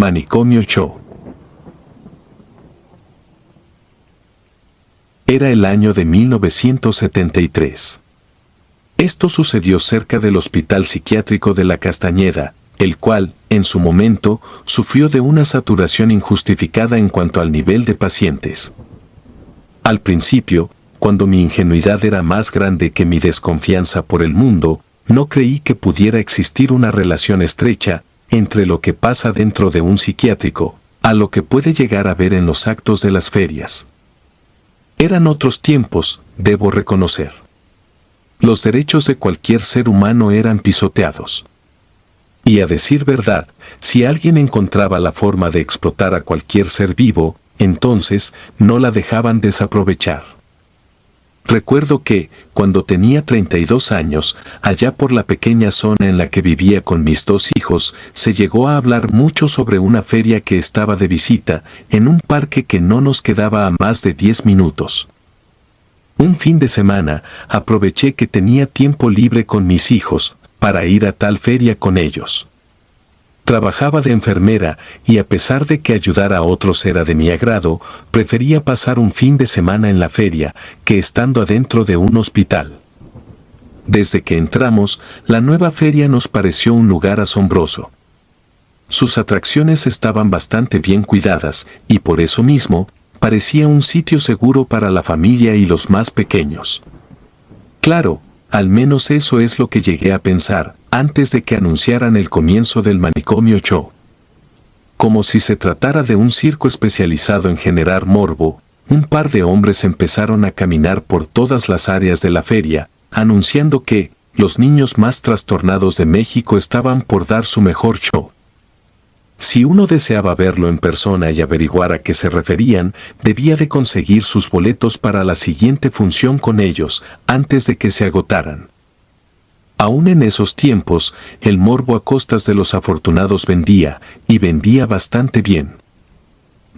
Manicomio Show. Era el año de 1973. Esto sucedió cerca del Hospital Psiquiátrico de la Castañeda, el cual, en su momento, sufrió de una saturación injustificada en cuanto al nivel de pacientes. Al principio, cuando mi ingenuidad era más grande que mi desconfianza por el mundo, no creí que pudiera existir una relación estrecha entre lo que pasa dentro de un psiquiátrico, a lo que puede llegar a ver en los actos de las ferias. Eran otros tiempos, debo reconocer. Los derechos de cualquier ser humano eran pisoteados. Y a decir verdad, si alguien encontraba la forma de explotar a cualquier ser vivo, entonces no la dejaban desaprovechar. Recuerdo que, cuando tenía 32 años, allá por la pequeña zona en la que vivía con mis 2 hijos, se llegó a hablar mucho sobre una feria que estaba de visita, en un parque que no nos quedaba a más de 10 minutos. Un fin de semana, aproveché que tenía tiempo libre con mis hijos, para ir a tal feria con ellos. Trabajaba de enfermera y a pesar de que ayudar a otros era de mi agrado, prefería pasar un fin de semana en la feria que estando adentro de un hospital. Desde que entramos, la nueva feria nos pareció un lugar asombroso. Sus atracciones estaban bastante bien cuidadas y por eso mismo, parecía un sitio seguro para la familia y los más pequeños. Claro, al menos eso es lo que llegué a pensar, antes de que anunciaran el comienzo del Manicomio Show. Como si se tratara de un circo especializado en generar morbo, un par de hombres empezaron a caminar por todas las áreas de la feria, anunciando que los niños más trastornados de México estaban por dar su mejor show. Si uno deseaba verlo en persona y averiguar a qué se referían, debía de conseguir sus boletos para la siguiente función con ellos, antes de que se agotaran. Aún en esos tiempos, el morbo a costas de los afortunados vendía, y vendía bastante bien.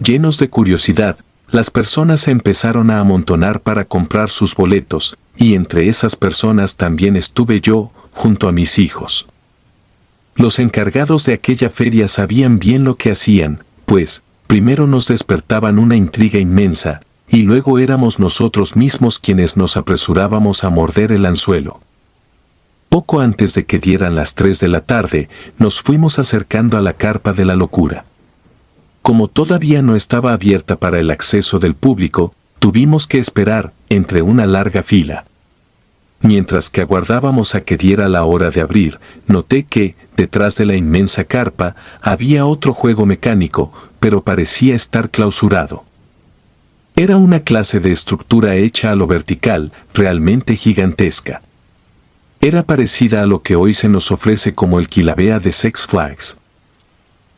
Llenos de curiosidad, las personas se empezaron a amontonar para comprar sus boletos, y entre esas personas también estuve yo, junto a mis hijos. Los encargados de aquella feria sabían bien lo que hacían, pues, primero nos despertaban una intriga inmensa, y luego éramos nosotros mismos quienes nos apresurábamos a morder el anzuelo. Poco antes de que dieran las 3 de la tarde, nos fuimos acercando a la carpa de la locura. Como todavía no estaba abierta para el acceso del público, tuvimos que esperar, entre una larga fila. Mientras que aguardábamos a que diera la hora de abrir, noté que, detrás de la inmensa carpa, había otro juego mecánico, pero parecía estar clausurado. Era una clase de estructura hecha a lo vertical, realmente gigantesca. Era parecida a lo que hoy se nos ofrece como el Kilauea de Six Flags.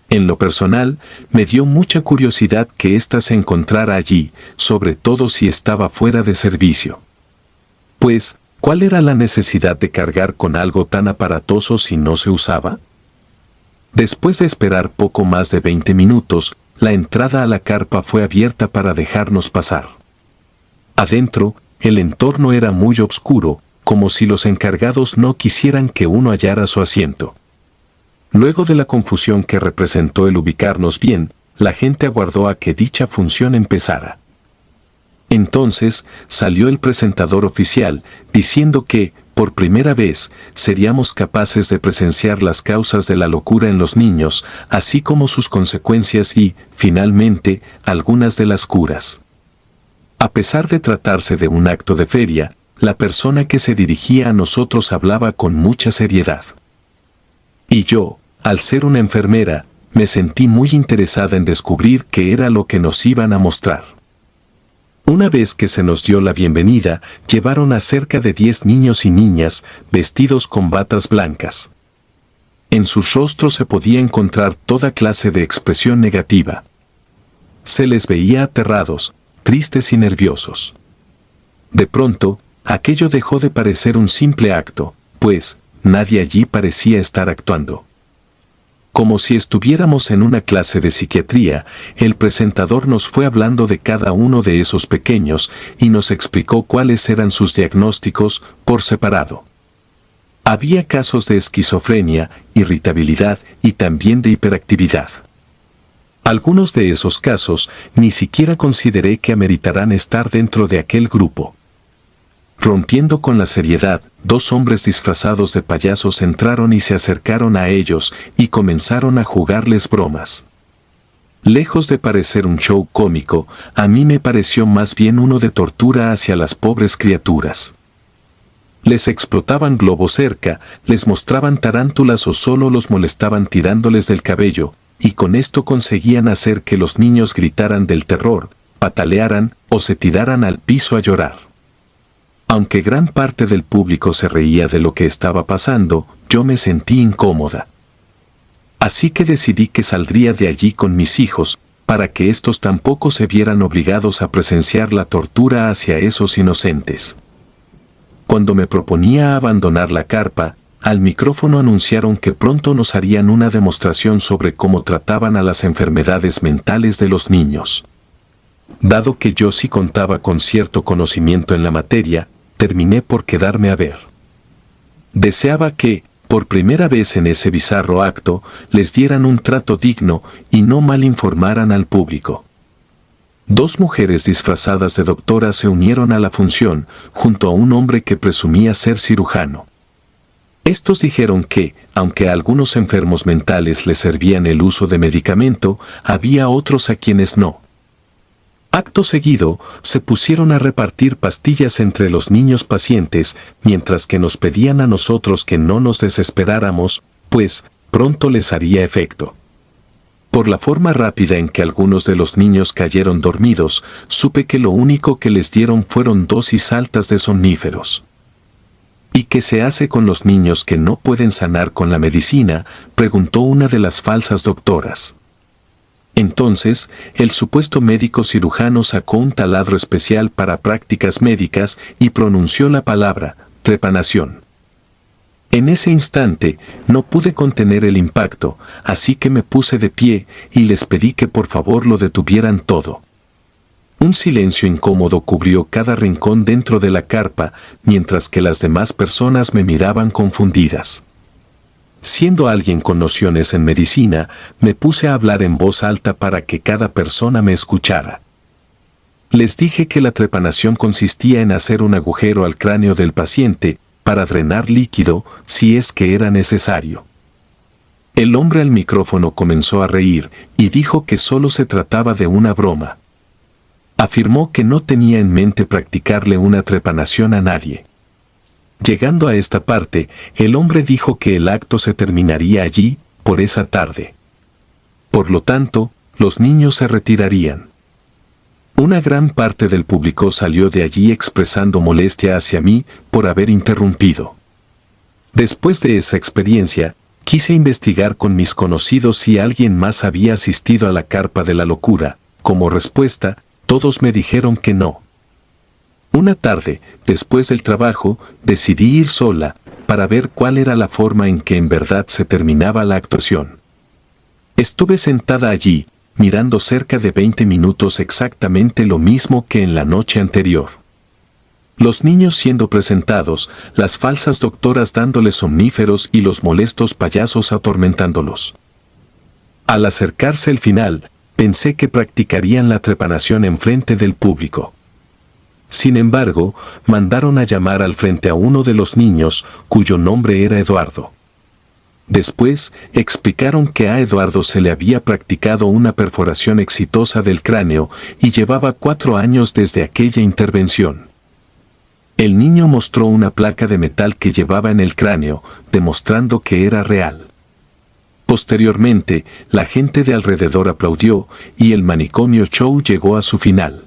En lo personal, me dio mucha curiosidad que ésta se encontrara allí, sobre todo si estaba fuera de servicio. Pues, ¿cuál era la necesidad de cargar con algo tan aparatoso si no se usaba? Después de esperar poco más de 20 minutos, la entrada a la carpa fue abierta para dejarnos pasar. Adentro, el entorno era muy oscuro, como si los encargados no quisieran que uno hallara su asiento. Luego de la confusión que representó el ubicarnos bien, la gente aguardó a que dicha función empezara. Entonces, salió el presentador oficial, diciendo que, por primera vez, seríamos capaces de presenciar las causas de la locura en los niños, así como sus consecuencias y, finalmente, algunas de las curas. A pesar de tratarse de un acto de feria, la persona que se dirigía a nosotros hablaba con mucha seriedad. Y yo, al ser una enfermera, me sentí muy interesada en descubrir qué era lo que nos iban a mostrar. Una vez que se nos dio la bienvenida, llevaron a cerca de 10 niños y niñas, vestidos con batas blancas. En sus rostros se podía encontrar toda clase de expresión negativa. Se les veía aterrados, tristes y nerviosos. De pronto, aquello dejó de parecer un simple acto, pues, nadie allí parecía estar actuando. Como si estuviéramos en una clase de psiquiatría, el presentador nos fue hablando de cada uno de esos pequeños y nos explicó cuáles eran sus diagnósticos por separado. Había casos de esquizofrenia, irritabilidad y también de hiperactividad. Algunos de esos casos ni siquiera consideré que ameritarán estar dentro de aquel grupo. Rompiendo con la seriedad, 2 hombres disfrazados de payasos entraron y se acercaron a ellos y comenzaron a jugarles bromas. Lejos de parecer un show cómico, a mí me pareció más bien uno de tortura hacia las pobres criaturas. Les explotaban globos cerca, les mostraban tarántulas o solo los molestaban tirándoles del cabello, y con esto conseguían hacer que los niños gritaran del terror, patalearan o se tiraran al piso a llorar. Aunque gran parte del público se reía de lo que estaba pasando, yo me sentí incómoda. Así que decidí que saldría de allí con mis hijos, para que estos tampoco se vieran obligados a presenciar la tortura hacia esos inocentes. Cuando me proponía abandonar la carpa, al micrófono anunciaron que pronto nos harían una demostración sobre cómo trataban a las enfermedades mentales de los niños. Dado que yo sí contaba con cierto conocimiento en la materia, terminé por quedarme a ver. Deseaba que, por primera vez en ese bizarro acto, les dieran un trato digno y no mal informaran al público. 2 mujeres disfrazadas de doctoras se unieron a la función, junto a un hombre que presumía ser cirujano. Estos dijeron que, aunque a algunos enfermos mentales les servían el uso de medicamento, había otros a quienes no. Acto seguido, se pusieron a repartir pastillas entre los niños pacientes, mientras que nos pedían a nosotros que no nos desesperáramos, pues pronto les haría efecto. Por la forma rápida en que algunos de los niños cayeron dormidos, supe que lo único que les dieron fueron dosis altas de somníferos. ¿Y qué se hace con los niños que no pueden sanar con la medicina?, preguntó una de las falsas doctoras. Entonces, el supuesto médico cirujano sacó un taladro especial para prácticas médicas y pronunció la palabra, trepanación. En ese instante, no pude contener el impacto, así que me puse de pie y les pedí que por favor lo detuvieran todo. Un silencio incómodo cubrió cada rincón dentro de la carpa, mientras que las demás personas me miraban confundidas. Siendo alguien con nociones en medicina, me puse a hablar en voz alta para que cada persona me escuchara. Les dije que la trepanación consistía en hacer un agujero al cráneo del paciente para drenar líquido si es que era necesario. El hombre al micrófono comenzó a reír y dijo que solo se trataba de una broma. Afirmó que no tenía en mente practicarle una trepanación a nadie. Llegando a esta parte, el hombre dijo que el acto se terminaría allí, por esa tarde. Por lo tanto, los niños se retirarían. Una gran parte del público salió de allí expresando molestia hacia mí por haber interrumpido. Después de esa experiencia, quise investigar con mis conocidos si alguien más había asistido a la carpa de la locura. Como respuesta, todos me dijeron que no. Una tarde, después del trabajo, decidí ir sola, para ver cuál era la forma en que en verdad se terminaba la actuación. Estuve sentada allí, mirando cerca de 20 minutos exactamente lo mismo que en la noche anterior. Los niños siendo presentados, las falsas doctoras dándoles somníferos y los molestos payasos atormentándolos. Al acercarse el final, pensé que practicarían la trepanación enfrente del público. Sin embargo, mandaron a llamar al frente a uno de los niños, cuyo nombre era Eduardo. Después, explicaron que a Eduardo se le había practicado una perforación exitosa del cráneo y llevaba 4 años desde aquella intervención. El niño mostró una placa de metal que llevaba en el cráneo, demostrando que era real. Posteriormente, la gente de alrededor aplaudió y el manicomio show llegó a su final.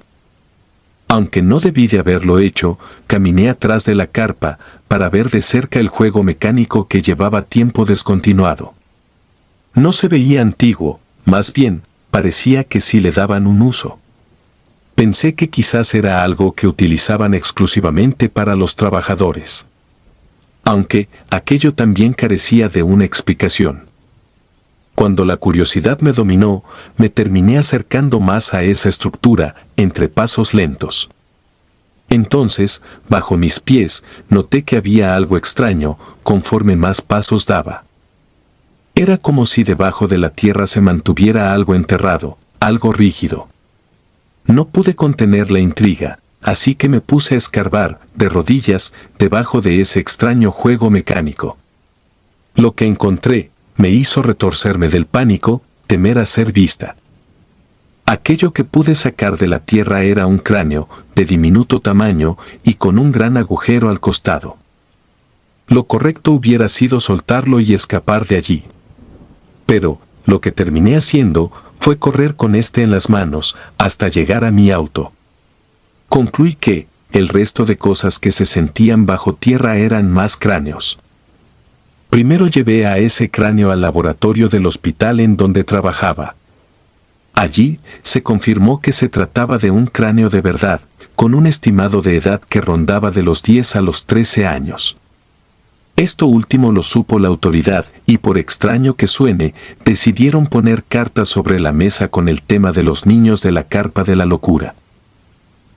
Aunque no debí de haberlo hecho, caminé atrás de la carpa para ver de cerca el juego mecánico que llevaba tiempo descontinuado. No se veía antiguo, más bien, parecía que sí le daban un uso. Pensé que quizás era algo que utilizaban exclusivamente para los trabajadores. Aunque aquello también carecía de una explicación. Cuando la curiosidad me dominó, me terminé acercando más a esa estructura, entre pasos lentos. Entonces, bajo mis pies, noté que había algo extraño, conforme más pasos daba. Era como si debajo de la tierra se mantuviera algo enterrado, algo rígido. No pude contener la intriga, así que me puse a escarbar, de rodillas, debajo de ese extraño juego mecánico. Lo que encontré me hizo retorcerme del pánico, temer a ser vista. Aquello que pude sacar de la tierra era un cráneo, de diminuto tamaño y con un gran agujero al costado. Lo correcto hubiera sido soltarlo y escapar de allí. Pero, lo que terminé haciendo fue correr con este en las manos hasta llegar a mi auto. Concluí que el resto de cosas que se sentían bajo tierra eran más cráneos. Primero llevé a ese cráneo al laboratorio del hospital en donde trabajaba. Allí se confirmó que se trataba de un cráneo de verdad, con un estimado de edad que rondaba de los 10 a los 13 años. Esto último lo supo la autoridad y, por extraño que suene, decidieron poner cartas sobre la mesa con el tema de los niños de la carpa de la locura.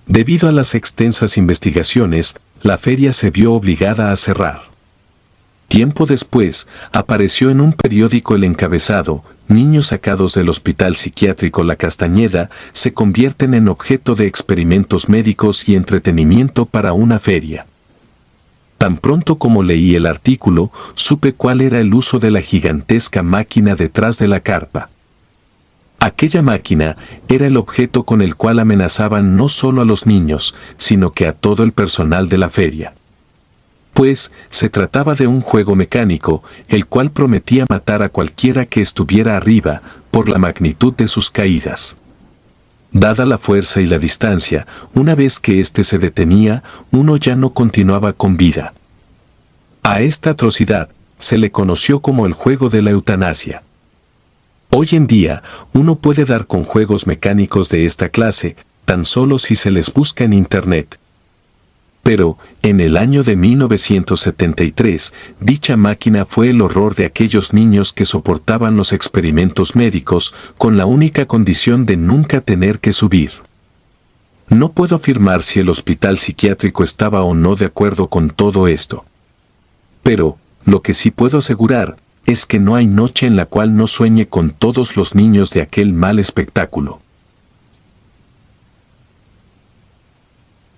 Debido a las extensas investigaciones, la feria se vio obligada a cerrar. Tiempo después, apareció en un periódico el encabezado: niños sacados del hospital psiquiátrico La Castañeda se convierten en objeto de experimentos médicos y entretenimiento para una feria. Tan pronto como leí el artículo, supe cuál era el uso de la gigantesca máquina detrás de la carpa. Aquella máquina era el objeto con el cual amenazaban no solo a los niños, sino que a todo el personal de la feria. Pues se trataba de un juego mecánico, el cual prometía matar a cualquiera que estuviera arriba, por la magnitud de sus caídas. Dada la fuerza y la distancia, una vez que éste se detenía, uno ya no continuaba con vida. A esta atrocidad se le conoció como el juego de la eutanasia. Hoy en día, uno puede dar con juegos mecánicos de esta clase, tan solo si se les busca en Internet. Pero, en el año de 1973, dicha máquina fue el horror de aquellos niños que soportaban los experimentos médicos con la única condición de nunca tener que subir. No puedo afirmar si el hospital psiquiátrico estaba o no de acuerdo con todo esto. Pero, lo que sí puedo asegurar es que no hay noche en la cual no sueñe con todos los niños de aquel mal espectáculo.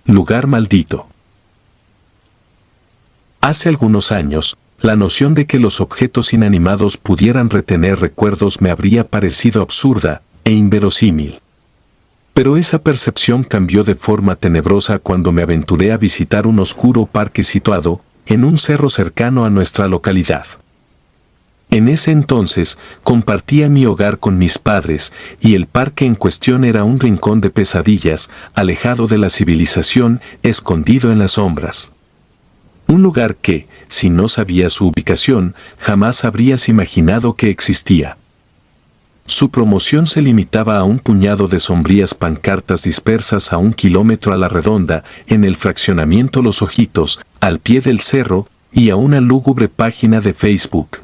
Lugar maldito. Hace algunos años, la noción de que los objetos inanimados pudieran retener recuerdos me habría parecido absurda e inverosímil. Pero esa percepción cambió de forma tenebrosa cuando me aventuré a visitar un oscuro parque situado en un cerro cercano a nuestra localidad. En ese entonces, compartía mi hogar con mis padres, y el parque en cuestión era un rincón de pesadillas, alejado de la civilización, escondido en las sombras. Un lugar que, si no sabías su ubicación, jamás habrías imaginado que existía. Su promoción se limitaba a un puñado de sombrías pancartas dispersas a 1 kilómetro a la redonda en el fraccionamiento Los Ojitos, al pie del cerro, y a una lúgubre página de Facebook.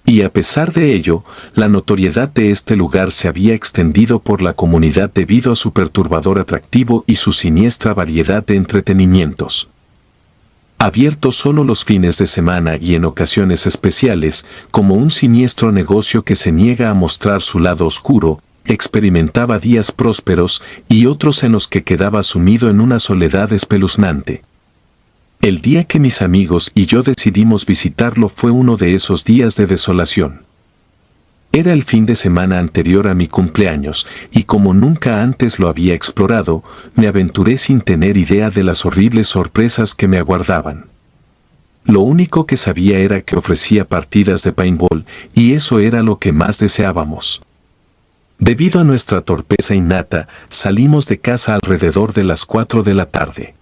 Y a pesar de ello, la notoriedad de este lugar se había extendido por la comunidad debido a su perturbador atractivo y su siniestra variedad de entretenimientos. Abierto solo los fines de semana y en ocasiones especiales, como un siniestro negocio que se niega a mostrar su lado oscuro, experimentaba días prósperos y otros en los que quedaba sumido en una soledad espeluznante. El día que mis amigos y yo decidimos visitarlo fue uno de esos días de desolación. Era el fin de semana anterior a mi cumpleaños, y como nunca antes lo había explorado, me aventuré sin tener idea de las horribles sorpresas que me aguardaban. Lo único que sabía era que ofrecía partidas de paintball, y eso era lo que más deseábamos. Debido a nuestra torpeza innata, salimos de casa alrededor de las 4 de la tarde.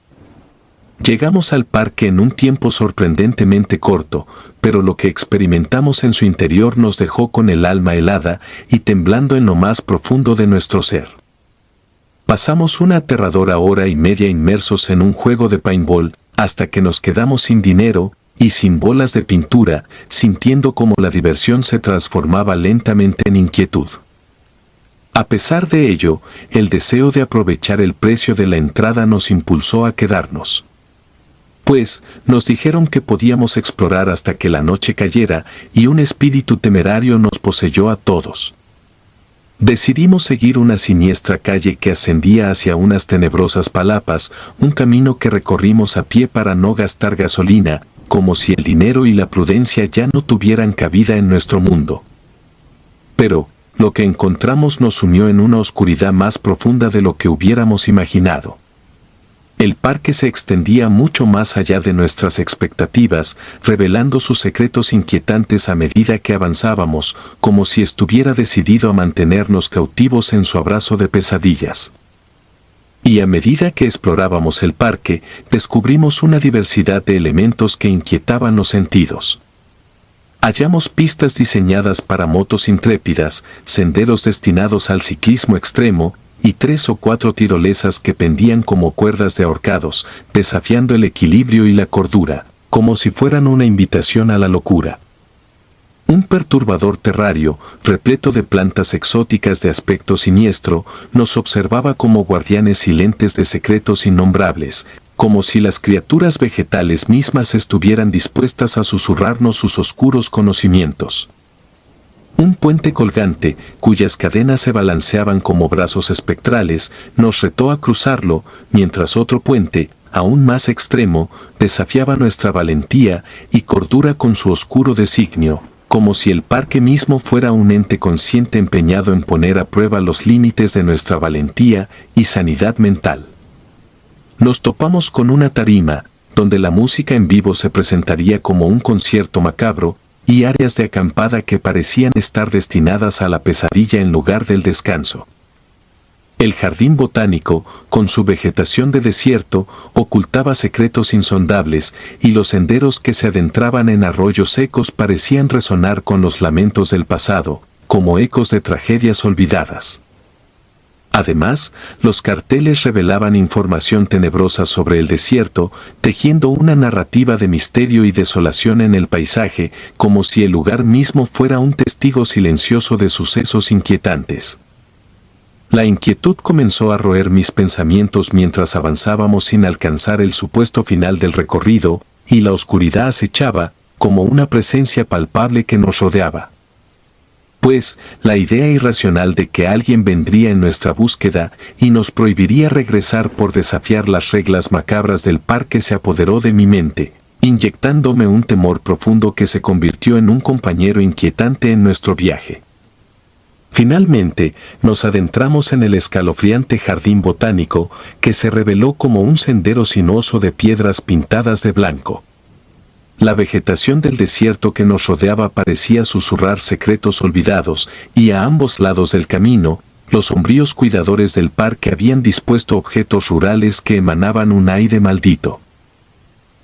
Llegamos al parque en un tiempo sorprendentemente corto, pero lo que experimentamos en su interior nos dejó con el alma helada y temblando en lo más profundo de nuestro ser. Pasamos una aterradora hora y media inmersos en un juego de paintball, hasta que nos quedamos sin dinero y sin bolas de pintura, sintiendo cómo la diversión se transformaba lentamente en inquietud. A pesar de ello, el deseo de aprovechar el precio de la entrada nos impulsó a quedarnos. pues nos dijeron que podíamos explorar hasta que la noche cayera y un espíritu temerario nos poseyó a todos. Decidimos seguir una siniestra calle que ascendía hacia unas tenebrosas palapas, un camino que recorrimos a pie para no gastar gasolina, como si el dinero y la prudencia ya no tuvieran cabida en nuestro mundo. Pero, lo que encontramos nos sumió en una oscuridad más profunda de lo que hubiéramos imaginado. El parque se extendía mucho más allá de nuestras expectativas, revelando sus secretos inquietantes a medida que avanzábamos, como si estuviera decidido a mantenernos cautivos en su abrazo de pesadillas. Y a medida que explorábamos el parque, descubrimos una diversidad de elementos que inquietaban los sentidos. Hallamos pistas diseñadas para motos intrépidas, senderos destinados al ciclismo extremo, y 3 o 4 tirolesas que pendían como cuerdas de ahorcados, desafiando el equilibrio y la cordura, como si fueran una invitación a la locura. Un perturbador terrario, repleto de plantas exóticas de aspecto siniestro, nos observaba como guardianes silentes de secretos innombrables, como si las criaturas vegetales mismas estuvieran dispuestas a susurrarnos sus oscuros conocimientos. Un puente colgante, cuyas cadenas se balanceaban como brazos espectrales, nos retó a cruzarlo, mientras otro puente, aún más extremo, desafiaba nuestra valentía y cordura con su oscuro designio, como si el parque mismo fuera un ente consciente empeñado en poner a prueba los límites de nuestra valentía y sanidad mental. Nos topamos con una tarima, donde la música en vivo se presentaría como un concierto macabro, y áreas de acampada que parecían estar destinadas a la pesadilla en lugar del descanso. El jardín botánico, con su vegetación de desierto, ocultaba secretos insondables, y los senderos que se adentraban en arroyos secos parecían resonar con los lamentos del pasado, como ecos de tragedias olvidadas. Además, los carteles revelaban información tenebrosa sobre el desierto, tejiendo una narrativa de misterio y desolación en el paisaje, como si el lugar mismo fuera un testigo silencioso de sucesos inquietantes. La inquietud comenzó a roer mis pensamientos mientras avanzábamos sin alcanzar el supuesto final del recorrido, y la oscuridad acechaba, como una presencia palpable que nos rodeaba. Pues, la idea irracional de que alguien vendría en nuestra búsqueda y nos prohibiría regresar por desafiar las reglas macabras del parque se apoderó de mi mente, inyectándome un temor profundo que se convirtió en un compañero inquietante en nuestro viaje. Finalmente, nos adentramos en el escalofriante jardín botánico, que se reveló como un sendero sinuoso de piedras pintadas de blanco. La vegetación del desierto que nos rodeaba parecía susurrar secretos olvidados, y a ambos lados del camino, los sombríos cuidadores del parque habían dispuesto objetos rurales que emanaban un aire maldito.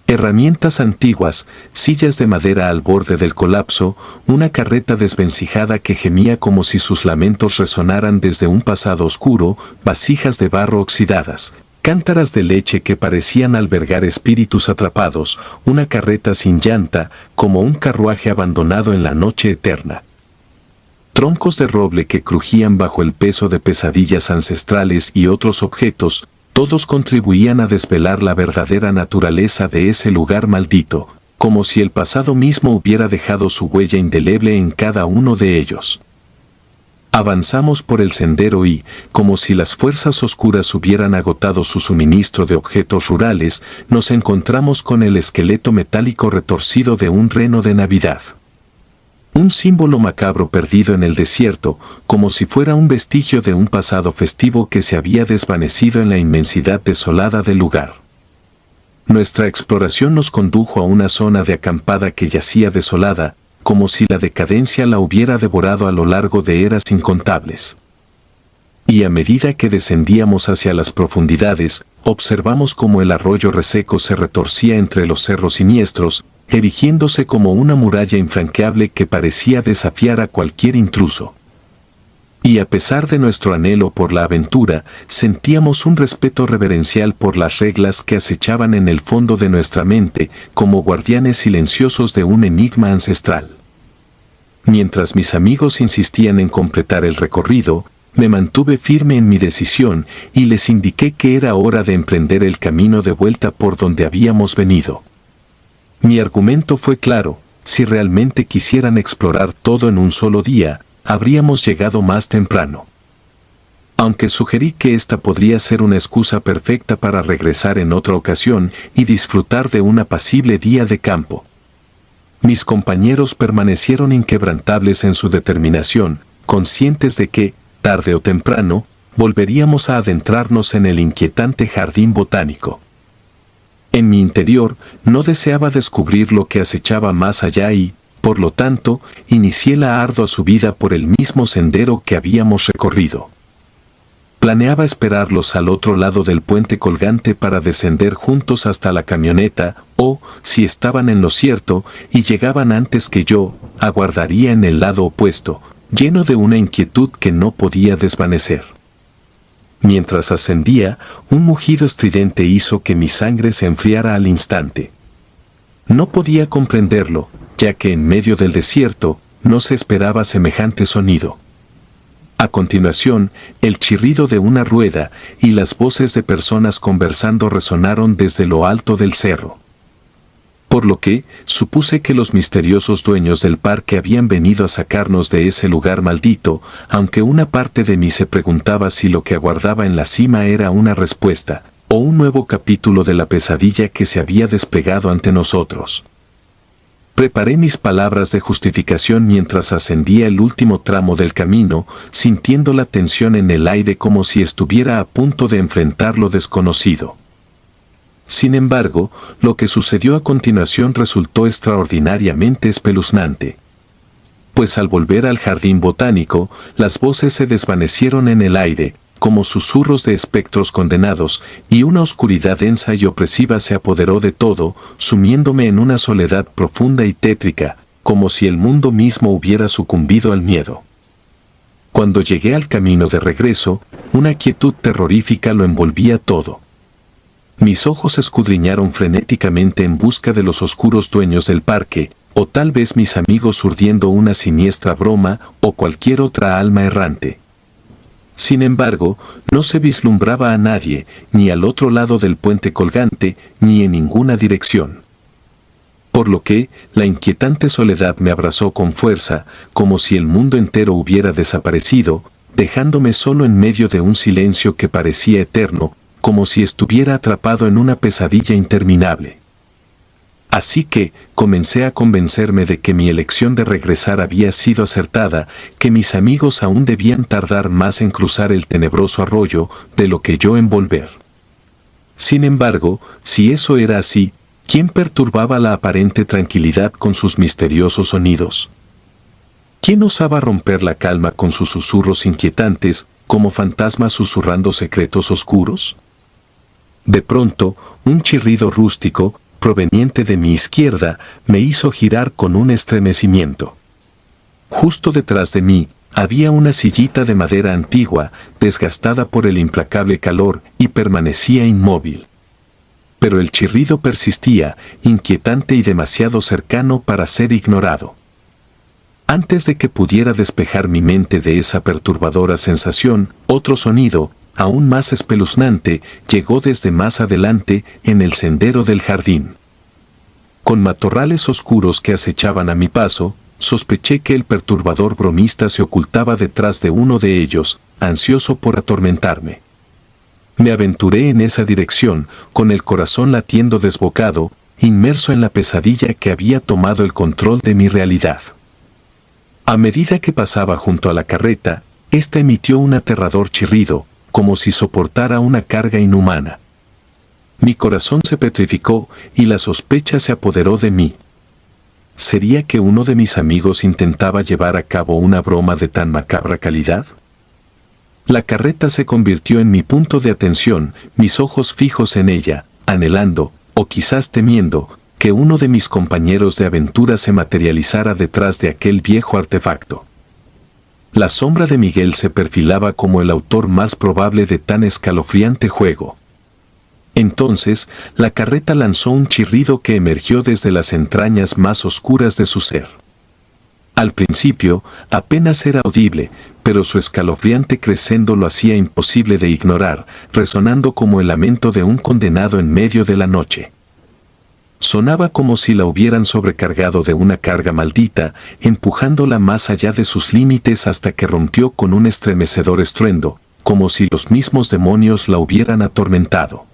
Herramientas antiguas, sillas de madera al borde del colapso, una carreta desvencijada que gemía como si sus lamentos resonaran desde un pasado oscuro, vasijas de barro oxidadas, cántaras de leche que parecían albergar espíritus atrapados, una carreta sin llanta, como un carruaje abandonado en la noche eterna. Troncos de roble que crujían bajo el peso de pesadillas ancestrales y otros objetos, todos contribuían a desvelar la verdadera naturaleza de ese lugar maldito, como si el pasado mismo hubiera dejado su huella indeleble en cada uno de ellos. Avanzamos por el sendero y, como si las fuerzas oscuras hubieran agotado su suministro de objetos rurales, nos encontramos con el esqueleto metálico retorcido de un reno de Navidad. Un símbolo macabro perdido en el desierto, como si fuera un vestigio de un pasado festivo que se había desvanecido en la inmensidad desolada del lugar. Nuestra exploración nos condujo a una zona de acampada que yacía desolada, como si la decadencia la hubiera devorado a lo largo de eras incontables. Y a medida que descendíamos hacia las profundidades, observamos cómo el arroyo reseco se retorcía entre los cerros siniestros, erigiéndose como una muralla infranqueable que parecía desafiar a cualquier intruso. Y a pesar de nuestro anhelo por la aventura, sentíamos un respeto reverencial por las reglas que acechaban en el fondo de nuestra mente, como guardianes silenciosos de un enigma ancestral. Mientras mis amigos insistían en completar el recorrido, me mantuve firme en mi decisión y les indiqué que era hora de emprender el camino de vuelta por donde habíamos venido. Mi argumento fue claro: si realmente quisieran explorar todo en un solo día, habríamos llegado más temprano. Aunque sugerí que esta podría ser una excusa perfecta para regresar en otra ocasión y disfrutar de un apacible día de campo. Mis compañeros permanecieron inquebrantables en su determinación, conscientes de que, tarde o temprano, volveríamos a adentrarnos en el inquietante jardín botánico. En mi interior, no deseaba descubrir lo que acechaba más allá y, por lo tanto, inicié la ardua subida por el mismo sendero que habíamos recorrido. Planeaba esperarlos al otro lado del puente colgante para descender juntos hasta la camioneta, o, si estaban en lo cierto y llegaban antes que yo, aguardaría en el lado opuesto, lleno de una inquietud que no podía desvanecer. Mientras ascendía, un mugido estridente hizo que mi sangre se enfriara al instante. No podía comprenderlo, ya que en medio del desierto no se esperaba semejante sonido. A continuación, el chirrido de una rueda y las voces de personas conversando resonaron desde lo alto del cerro. Por lo que, supuse que los misteriosos dueños del parque habían venido a sacarnos de ese lugar maldito, aunque una parte de mí se preguntaba si lo que aguardaba en la cima era una respuesta, o un nuevo capítulo de la pesadilla que se había desplegado ante nosotros. Preparé mis palabras de justificación mientras ascendía el último tramo del camino, sintiendo la tensión en el aire como si estuviera a punto de enfrentar lo desconocido. Sin embargo, lo que sucedió a continuación resultó extraordinariamente espeluznante. Pues al volver al jardín botánico, las voces se desvanecieron en el aire, como susurros de espectros condenados, y una oscuridad densa y opresiva se apoderó de todo, sumiéndome en una soledad profunda y tétrica, como si el mundo mismo hubiera sucumbido al miedo. Cuando llegué al camino de regreso, una quietud terrorífica lo envolvía todo. Mis ojos escudriñaron frenéticamente en busca de los oscuros dueños del parque, o tal vez mis amigos urdiendo una siniestra broma o cualquier otra alma errante. Sin embargo, no se vislumbraba a nadie, ni al otro lado del puente colgante, ni en ninguna dirección. Por lo que, la inquietante soledad me abrazó con fuerza, como si el mundo entero hubiera desaparecido, dejándome solo en medio de un silencio que parecía eterno, como si estuviera atrapado en una pesadilla interminable. Así que, comencé a convencerme de que mi elección de regresar había sido acertada, que mis amigos aún debían tardar más en cruzar el tenebroso arroyo de lo que yo en volver. Sin embargo, si eso era así, ¿quién perturbaba la aparente tranquilidad con sus misteriosos sonidos? ¿Quién osaba romper la calma con sus susurros inquietantes, como fantasmas susurrando secretos oscuros? De pronto, un chirrido rústico, proveniente de mi izquierda, me hizo girar con un estremecimiento. Justo detrás de mí, había una sillita de madera antigua, desgastada por el implacable calor, y permanecía inmóvil. Pero el chirrido persistía, inquietante y demasiado cercano para ser ignorado. Antes de que pudiera despejar mi mente de esa perturbadora sensación, otro sonido, aún más espeluznante, llegó desde más adelante en el sendero del jardín. Con matorrales oscuros que acechaban a mi paso, sospeché que el perturbador bromista se ocultaba detrás de uno de ellos, ansioso por atormentarme. Me aventuré en esa dirección, con el corazón latiendo desbocado, inmerso en la pesadilla que había tomado el control de mi realidad. A medida que pasaba junto a la carreta, ésta emitió un aterrador chirrido, como si soportara una carga inhumana. Mi corazón se petrificó y la sospecha se apoderó de mí. ¿Sería que uno de mis amigos intentaba llevar a cabo una broma de tan macabra calidad? La carreta se convirtió en mi punto de atención, mis ojos fijos en ella, anhelando, o quizás temiendo, que uno de mis compañeros de aventura se materializara detrás de aquel viejo artefacto. La sombra de Miguel se perfilaba como el autor más probable de tan escalofriante juego. Entonces, la carreta lanzó un chirrido que emergió desde las entrañas más oscuras de su ser. Al principio, apenas era audible, pero su escalofriante crescendo lo hacía imposible de ignorar, resonando como el lamento de un condenado en medio de la noche. Sonaba como si la hubieran sobrecargado de una carga maldita, empujándola más allá de sus límites hasta que rompió con un estremecedor estruendo, como si los mismos demonios la hubieran atormentado.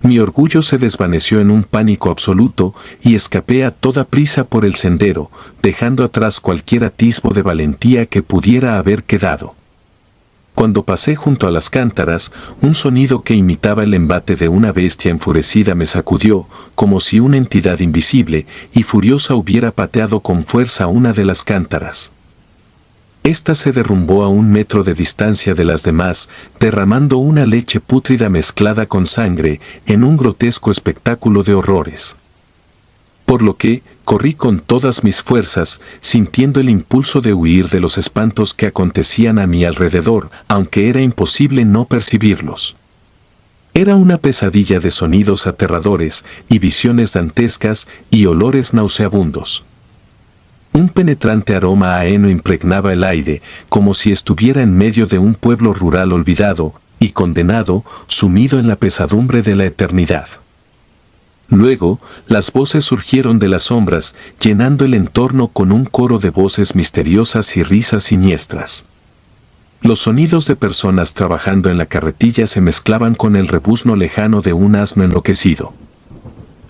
Mi orgullo se desvaneció en un pánico absoluto y escapé a toda prisa por el sendero, dejando atrás cualquier atisbo de valentía que pudiera haber quedado. Cuando pasé junto a las cántaras, un sonido que imitaba el embate de una bestia enfurecida me sacudió, como si una entidad invisible y furiosa hubiera pateado con fuerza una de las cántaras. Esta se derrumbó a 1 metro de distancia de las demás, derramando una leche pútrida mezclada con sangre en un grotesco espectáculo de horrores. Por lo que, corrí con todas mis fuerzas, sintiendo el impulso de huir de los espantos que acontecían a mi alrededor, aunque era imposible no percibirlos. Era una pesadilla de sonidos aterradores y visiones dantescas y olores nauseabundos. Un penetrante aroma a heno impregnaba el aire, como si estuviera en medio de un pueblo rural olvidado y condenado, sumido en la pesadumbre de la eternidad. Luego, las voces surgieron de las sombras, llenando el entorno con un coro de voces misteriosas y risas siniestras. Los sonidos de personas trabajando en la carretilla se mezclaban con el rebuzno lejano de un asno enloquecido.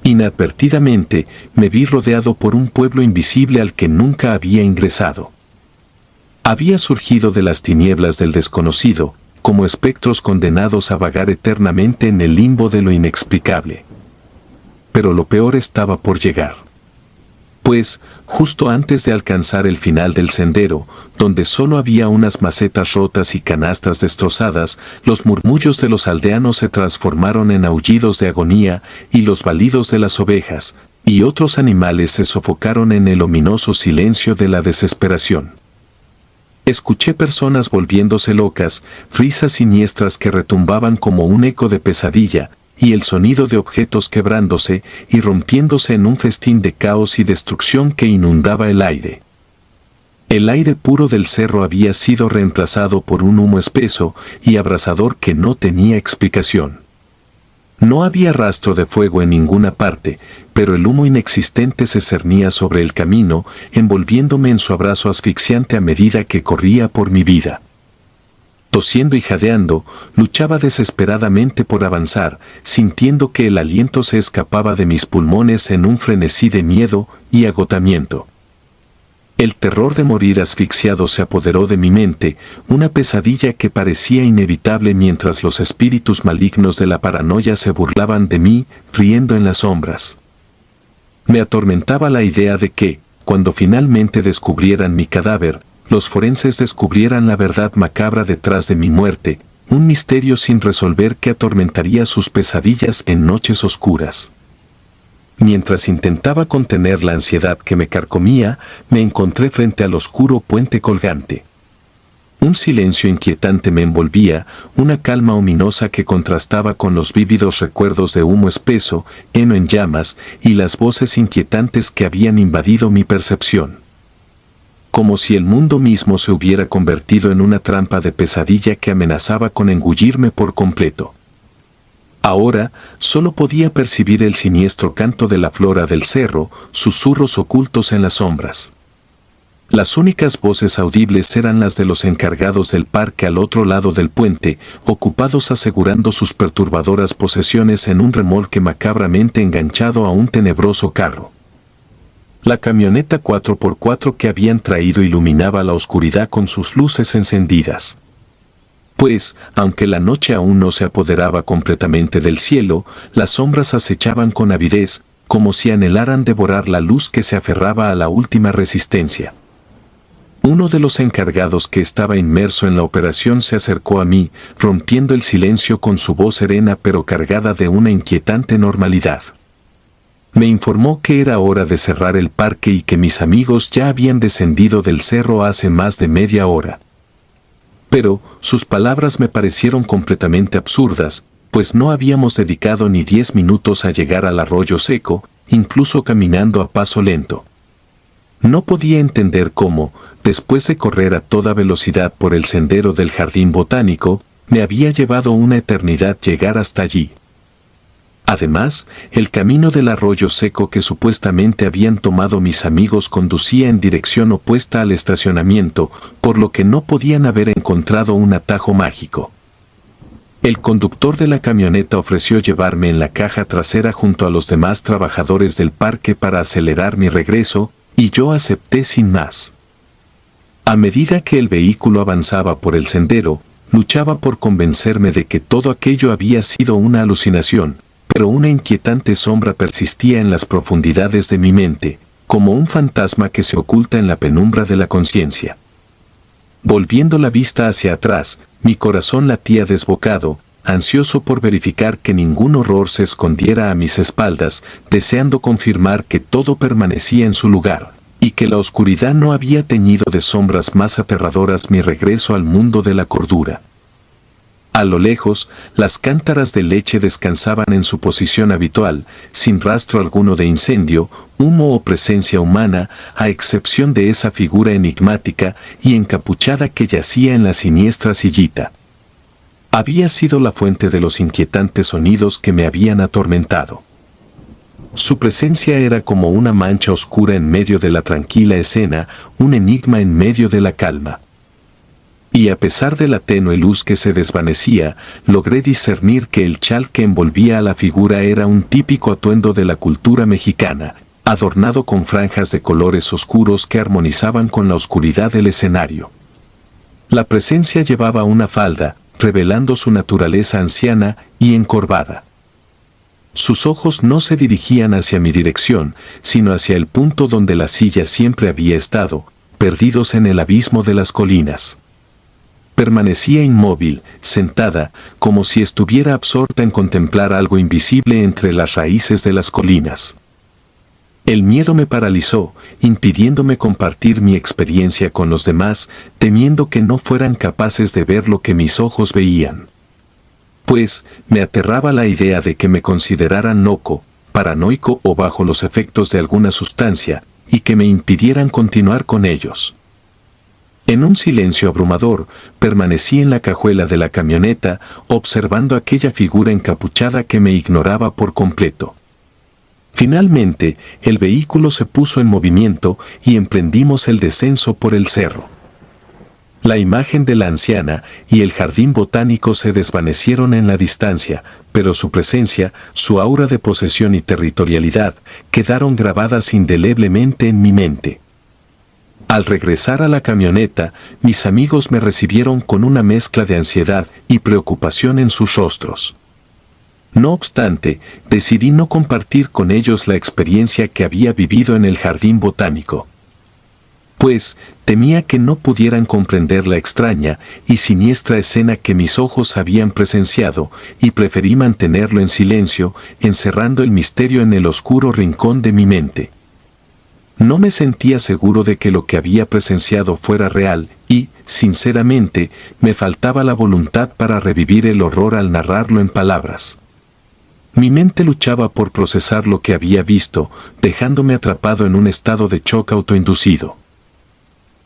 Inadvertidamente, me vi rodeado por un pueblo invisible al que nunca había ingresado. Había surgido de las tinieblas del desconocido, como espectros condenados a vagar eternamente en el limbo de lo inexplicable. Pero lo peor estaba por llegar. Pues, justo antes de alcanzar el final del sendero, donde solo había unas macetas rotas y canastas destrozadas, los murmullos de los aldeanos se transformaron en aullidos de agonía y los balidos de las ovejas, y otros animales se sofocaron en el ominoso silencio de la desesperación. Escuché personas volviéndose locas, risas siniestras que retumbaban como un eco de pesadilla, y el sonido de objetos quebrándose y rompiéndose en un festín de caos y destrucción que inundaba el aire. El aire puro del cerro había sido reemplazado por un humo espeso y abrasador que no tenía explicación. No había rastro de fuego en ninguna parte, pero el humo inexistente se cernía sobre el camino, envolviéndome en su abrazo asfixiante a medida que corría por mi vida. Tosiendo y jadeando, luchaba desesperadamente por avanzar, sintiendo que el aliento se escapaba de mis pulmones en un frenesí de miedo y agotamiento. El terror de morir asfixiado se apoderó de mi mente, una pesadilla que parecía inevitable mientras los espíritus malignos de la paranoia se burlaban de mí, riendo en las sombras. Me atormentaba la idea de que, cuando finalmente descubrieran mi cadáver, los forenses descubrieran la verdad macabra detrás de mi muerte, un misterio sin resolver que atormentaría sus pesadillas en noches oscuras. Mientras intentaba contener la ansiedad que me carcomía, me encontré frente al oscuro puente colgante. Un silencio inquietante me envolvía, una calma ominosa que contrastaba con los vívidos recuerdos de humo espeso, heno en llamas, y las voces inquietantes que habían invadido mi percepción. Como si el mundo mismo se hubiera convertido en una trampa de pesadilla que amenazaba con engullirme por completo. Ahora, solo podía percibir el siniestro canto de la flora del cerro, susurros ocultos en las sombras. Las únicas voces audibles eran las de los encargados del parque al otro lado del puente, ocupados asegurando sus perturbadoras posesiones en un remolque macabramente enganchado a un tenebroso carro. La camioneta 4x4 que habían traído iluminaba la oscuridad con sus luces encendidas. Pues, aunque la noche aún no se apoderaba completamente del cielo, las sombras acechaban con avidez, como si anhelaran devorar la luz que se aferraba a la última resistencia. Uno de los encargados que estaba inmerso en la operación se acercó a mí, rompiendo el silencio con su voz serena pero cargada de una inquietante normalidad. Me informó que era hora de cerrar el parque y que mis amigos ya habían descendido del cerro hace más de media hora. Pero sus palabras me parecieron completamente absurdas, pues no habíamos dedicado ni 10 minutos a llegar al arroyo seco, incluso caminando a paso lento. No podía entender cómo, después de correr a toda velocidad por el sendero del jardín botánico, me había llevado una eternidad llegar hasta allí. Además, el camino del arroyo seco que supuestamente habían tomado mis amigos conducía en dirección opuesta al estacionamiento, por lo que no podían haber encontrado un atajo mágico. El conductor de la camioneta ofreció llevarme en la caja trasera junto a los demás trabajadores del parque para acelerar mi regreso, y yo acepté sin más. A medida que el vehículo avanzaba por el sendero, luchaba por convencerme de que todo aquello había sido una alucinación, pero una inquietante sombra persistía en las profundidades de mi mente, como un fantasma que se oculta en la penumbra de la conciencia. Volviendo la vista hacia atrás, mi corazón latía desbocado, ansioso por verificar que ningún horror se escondiera a mis espaldas, deseando confirmar que todo permanecía en su lugar, y que la oscuridad no había teñido de sombras más aterradoras mi regreso al mundo de la cordura. A lo lejos, las cántaras de leche descansaban en su posición habitual, sin rastro alguno de incendio, humo o presencia humana, a excepción de esa figura enigmática y encapuchada que yacía en la siniestra sillita. Había sido la fuente de los inquietantes sonidos que me habían atormentado. Su presencia era como una mancha oscura en medio de la tranquila escena, un enigma en medio de la calma. Y a pesar de la tenue luz que se desvanecía, logré discernir que el chal que envolvía a la figura era un típico atuendo de la cultura mexicana, adornado con franjas de colores oscuros que armonizaban con la oscuridad del escenario. La presencia llevaba una falda, revelando su naturaleza anciana y encorvada. Sus ojos no se dirigían hacia mi dirección, sino hacia el punto donde la silla siempre había estado, perdidos en el abismo de las colinas. Permanecía inmóvil, sentada, como si estuviera absorta en contemplar algo invisible entre las raíces de las colinas. El miedo me paralizó, impidiéndome compartir mi experiencia con los demás, temiendo que no fueran capaces de ver lo que mis ojos veían. Pues, me aterraba la idea de que me consideraran loco, paranoico o bajo los efectos de alguna sustancia, y que me impidieran continuar con ellos. En un silencio abrumador, permanecí en la cajuela de la camioneta, observando aquella figura encapuchada que me ignoraba por completo. Finalmente, el vehículo se puso en movimiento y emprendimos el descenso por el cerro. La imagen de la anciana y el jardín botánico se desvanecieron en la distancia, pero su presencia, su aura de posesión y territorialidad, quedaron grabadas indeleblemente en mi mente. Al regresar a la camioneta, mis amigos me recibieron con una mezcla de ansiedad y preocupación en sus rostros. No obstante, decidí no compartir con ellos la experiencia que había vivido en el jardín botánico. Pues, temía que no pudieran comprender la extraña y siniestra escena que mis ojos habían presenciado, y preferí mantenerlo en silencio, encerrando el misterio en el oscuro rincón de mi mente. No me sentía seguro de que lo que había presenciado fuera real y, sinceramente, me faltaba la voluntad para revivir el horror al narrarlo en palabras. Mi mente luchaba por procesar lo que había visto, dejándome atrapado en un estado de shock autoinducido.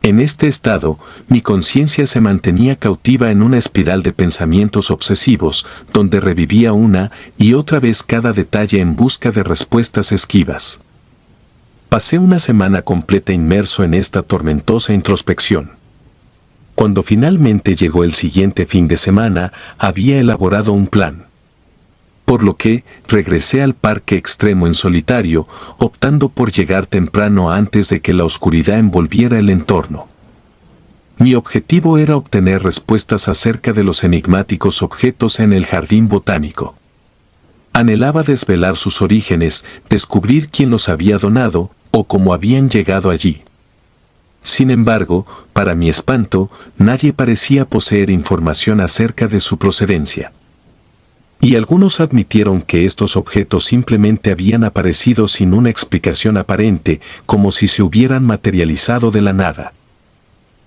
En este estado, mi conciencia se mantenía cautiva en una espiral de pensamientos obsesivos, donde revivía una y otra vez cada detalle en busca de respuestas esquivas. Pasé una semana completa inmerso en esta tormentosa introspección. Cuando finalmente llegó el siguiente fin de semana, había elaborado un plan. Por lo que, regresé al parque extremo en solitario, optando por llegar temprano antes de que la oscuridad envolviera el entorno. Mi objetivo era obtener respuestas acerca de los enigmáticos objetos en el jardín botánico. Anhelaba desvelar sus orígenes, descubrir quién los había donado, o cómo habían llegado allí. Sin embargo, para mi espanto, nadie parecía poseer información acerca de su procedencia. Y algunos admitieron que estos objetos simplemente habían aparecido sin una explicación aparente, como si se hubieran materializado de la nada.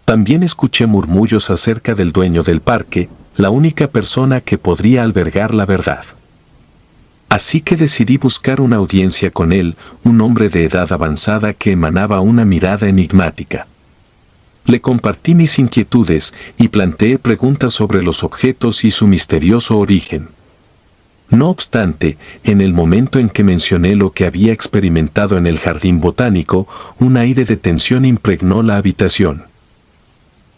También escuché murmullos acerca del dueño del parque, la única persona que podría albergar la verdad. Así que decidí buscar una audiencia con él, un hombre de edad avanzada que emanaba una mirada enigmática. Le compartí mis inquietudes y planteé preguntas sobre los objetos y su misterioso origen. No obstante, en el momento en que mencioné lo que había experimentado en el jardín botánico, un aire de tensión impregnó la habitación.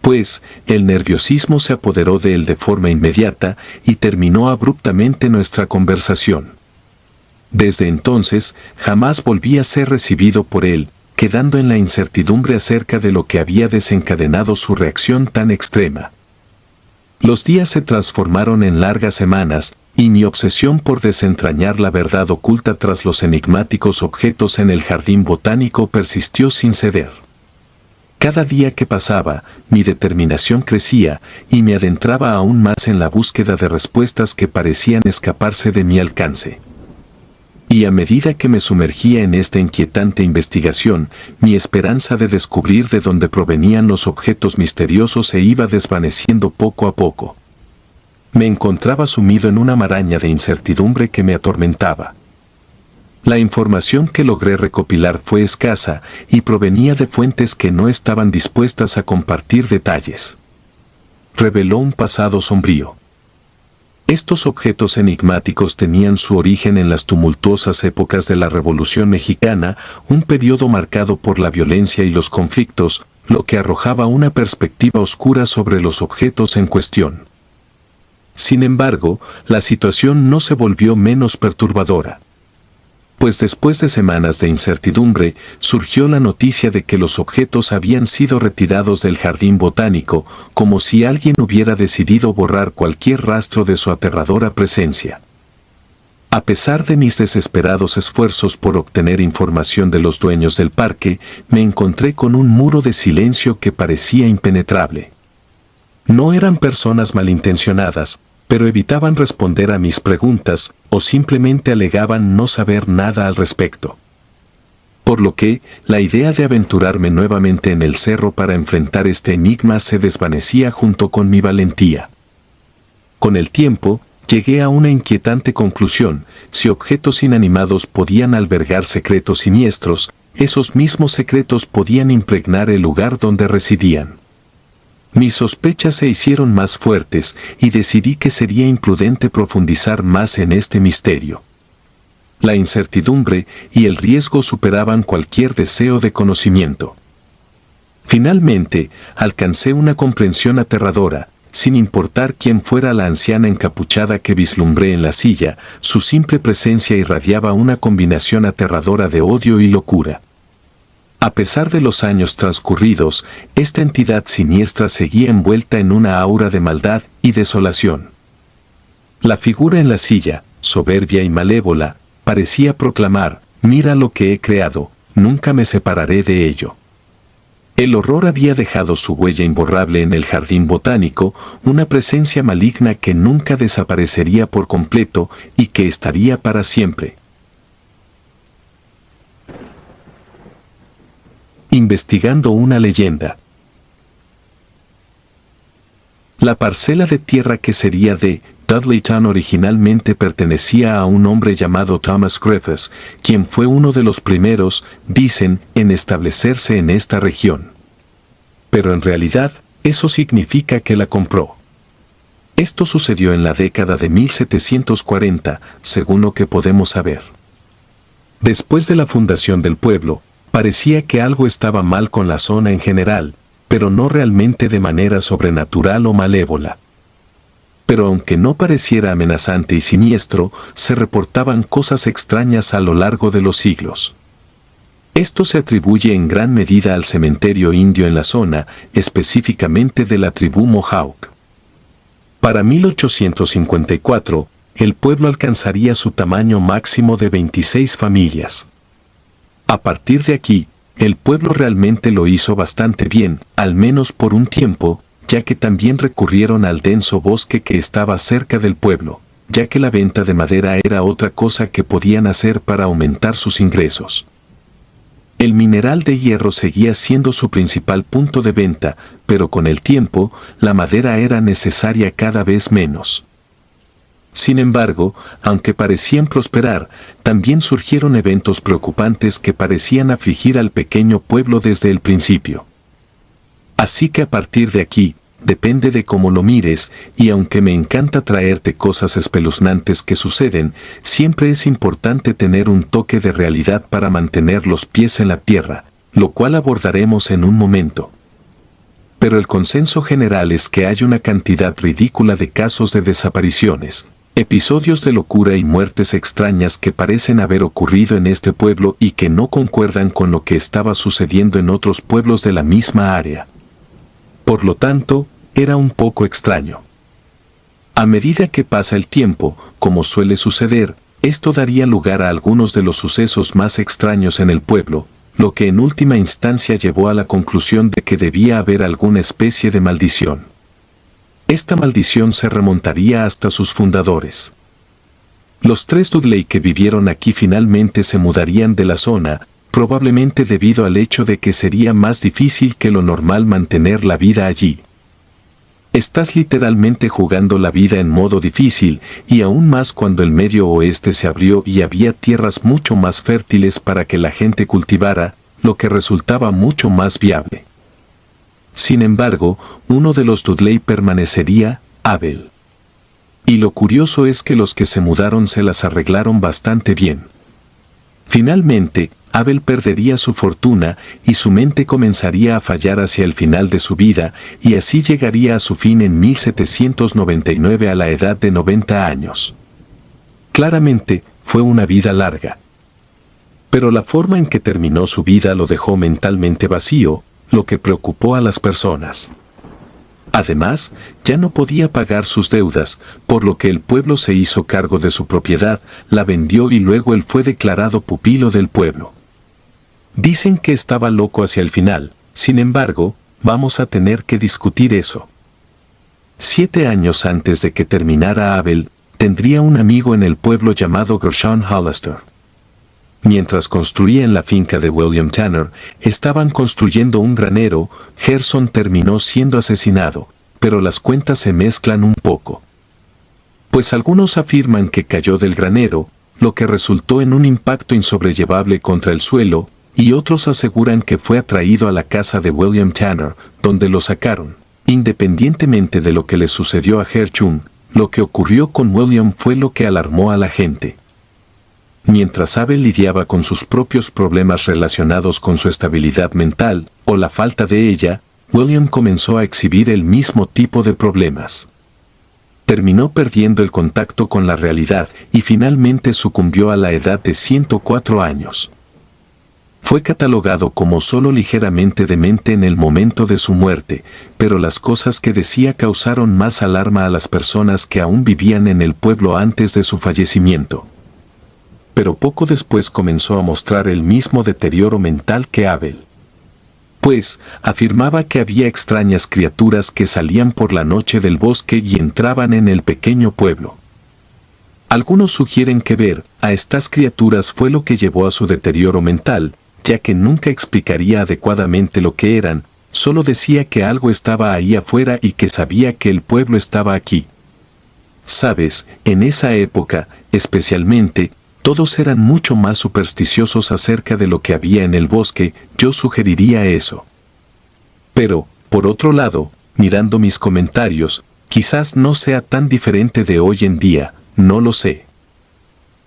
Pues, el nerviosismo se apoderó de él de forma inmediata y terminó abruptamente nuestra conversación. Desde entonces, jamás volví a ser recibido por él, quedando en la incertidumbre acerca de lo que había desencadenado su reacción tan extrema. Los días se transformaron en largas semanas, y mi obsesión por desentrañar la verdad oculta tras los enigmáticos objetos en el jardín botánico persistió sin ceder. Cada día que pasaba, mi determinación crecía y me adentraba aún más en la búsqueda de respuestas que parecían escaparse de mi alcance. Y a medida que me sumergía en esta inquietante investigación, mi esperanza de descubrir de dónde provenían los objetos misteriosos se iba desvaneciendo poco a poco. Me encontraba sumido en una maraña de incertidumbre que me atormentaba. La información que logré recopilar fue escasa y provenía de fuentes que no estaban dispuestas a compartir detalles. Reveló un pasado sombrío. Estos objetos enigmáticos tenían su origen en las tumultuosas épocas de la Revolución Mexicana, un periodo marcado por la violencia y los conflictos, lo que arrojaba una perspectiva oscura sobre los objetos en cuestión. Sin embargo, la situación no se volvió menos perturbadora. Pues después de semanas de incertidumbre, surgió la noticia de que los objetos habían sido retirados del jardín botánico, como si alguien hubiera decidido borrar cualquier rastro de su aterradora presencia. A pesar de mis desesperados esfuerzos por obtener información de los dueños del parque, me encontré con un muro de silencio que parecía impenetrable. No eran personas malintencionadas, pero evitaban responder a mis preguntas o simplemente alegaban no saber nada al respecto. Por lo que, la idea de aventurarme nuevamente en el cerro para enfrentar este enigma se desvanecía junto con mi valentía. Con el tiempo, llegué a una inquietante conclusión: si objetos inanimados podían albergar secretos siniestros, esos mismos secretos podían impregnar el lugar donde residían. Mis sospechas se hicieron más fuertes y decidí que sería imprudente profundizar más en este misterio. La incertidumbre y el riesgo superaban cualquier deseo de conocimiento. Finalmente, alcancé una comprensión aterradora. Sin importar quién fuera la anciana encapuchada que vislumbré en la silla, su simple presencia irradiaba una combinación aterradora de odio y locura. A pesar de los años transcurridos, esta entidad siniestra seguía envuelta en una aura de maldad y desolación. La figura en la silla, soberbia y malévola, parecía proclamar: «Mira lo que he creado, nunca me separaré de ello». El horror había dejado su huella imborrable en el jardín botánico, una presencia maligna que nunca desaparecería por completo y que estaría para siempre. Investigando una leyenda. La parcela de tierra que sería de Dudleytown originalmente pertenecía a un hombre llamado Thomas Griffiths, quien fue uno de los primeros, dicen, en establecerse en esta región. Pero en realidad, eso significa que la compró. Esto sucedió en la década de 1740, según lo que podemos saber. Después de la fundación del pueblo, parecía que algo estaba mal con la zona en general, pero no realmente de manera sobrenatural o malévola. Pero aunque no pareciera amenazante y siniestro, se reportaban cosas extrañas a lo largo de los siglos. Esto se atribuye en gran medida al cementerio indio en la zona, específicamente de la tribu Mohawk. Para 1854, el pueblo alcanzaría su tamaño máximo de 26 familias. A partir de aquí, el pueblo realmente lo hizo bastante bien, al menos por un tiempo, ya que también recurrieron al denso bosque que estaba cerca del pueblo, ya que la venta de madera era otra cosa que podían hacer para aumentar sus ingresos. El mineral de hierro seguía siendo su principal punto de venta, pero con el tiempo, la madera era necesaria cada vez menos. Sin embargo, aunque parecían prosperar, también surgieron eventos preocupantes que parecían afligir al pequeño pueblo desde el principio. Así que a partir de aquí, depende de cómo lo mires, y aunque me encanta traerte cosas espeluznantes que suceden, siempre es importante tener un toque de realidad para mantener los pies en la tierra, lo cual abordaremos en un momento. Pero el consenso general es que hay una cantidad ridícula de casos de desapariciones, episodios de locura y muertes extrañas que parecen haber ocurrido en este pueblo y que no concuerdan con lo que estaba sucediendo en otros pueblos de la misma área. Por lo tanto, era un poco extraño. A medida que pasa el tiempo, como suele suceder, esto daría lugar a algunos de los sucesos más extraños en el pueblo, lo que en última instancia llevó a la conclusión de que debía haber alguna especie de maldición. Esta maldición se remontaría hasta sus fundadores. Los 3 Dudley que vivieron aquí finalmente se mudarían de la zona, probablemente debido al hecho de que sería más difícil que lo normal mantener la vida allí. Estás literalmente jugando la vida en modo difícil, y aún más cuando el Medio Oeste se abrió y había tierras mucho más fértiles para que la gente cultivara, lo que resultaba mucho más viable. Sin embargo, uno de los Dudley permanecería, Abel. Y lo curioso es que los que se mudaron se las arreglaron bastante bien. Finalmente, Abel perdería su fortuna y su mente comenzaría a fallar hacia el final de su vida, y así llegaría a su fin en 1799 a la edad de 90 años. Claramente, fue una vida larga. Pero la forma en que terminó su vida lo dejó mentalmente vacío, lo que preocupó a las personas. Además, ya no podía pagar sus deudas, por lo que el pueblo se hizo cargo de su propiedad, la vendió y luego él fue declarado pupilo del pueblo. Dicen que estaba loco hacia el final, sin embargo, vamos a tener que discutir eso. 7 años antes de que terminara Abel, tendría un amigo en el pueblo llamado Gershon Hollister. Mientras construían la finca de William Tanner, estaban construyendo un granero. Gershon terminó siendo asesinado, pero las cuentas se mezclan un poco. Pues algunos afirman que cayó del granero, lo que resultó en un impacto insobrellevable contra el suelo, y otros aseguran que fue atraído a la casa de William Tanner, donde lo sacaron. Independientemente de lo que le sucedió a Gershon, lo que ocurrió con William fue lo que alarmó a la gente. Mientras Abel lidiaba con sus propios problemas relacionados con su estabilidad mental, o la falta de ella, William comenzó a exhibir el mismo tipo de problemas. Terminó perdiendo el contacto con la realidad y finalmente sucumbió a la edad de 104 años. Fue catalogado como solo ligeramente demente en el momento de su muerte, pero las cosas que decía causaron más alarma a las personas que aún vivían en el pueblo antes de su fallecimiento. Pero poco después comenzó a mostrar el mismo deterioro mental que Abel. Pues, afirmaba que había extrañas criaturas que salían por la noche del bosque y entraban en el pequeño pueblo. Algunos sugieren que ver a estas criaturas fue lo que llevó a su deterioro mental, ya que nunca explicaría adecuadamente lo que eran, solo decía que algo estaba ahí afuera y que sabía que el pueblo estaba aquí. Sabes, en esa época, especialmente, todos eran mucho más supersticiosos acerca de lo que había en el bosque. Yo sugeriría eso. Pero, por otro lado, mirando mis comentarios, quizás no sea tan diferente de hoy en día, no lo sé.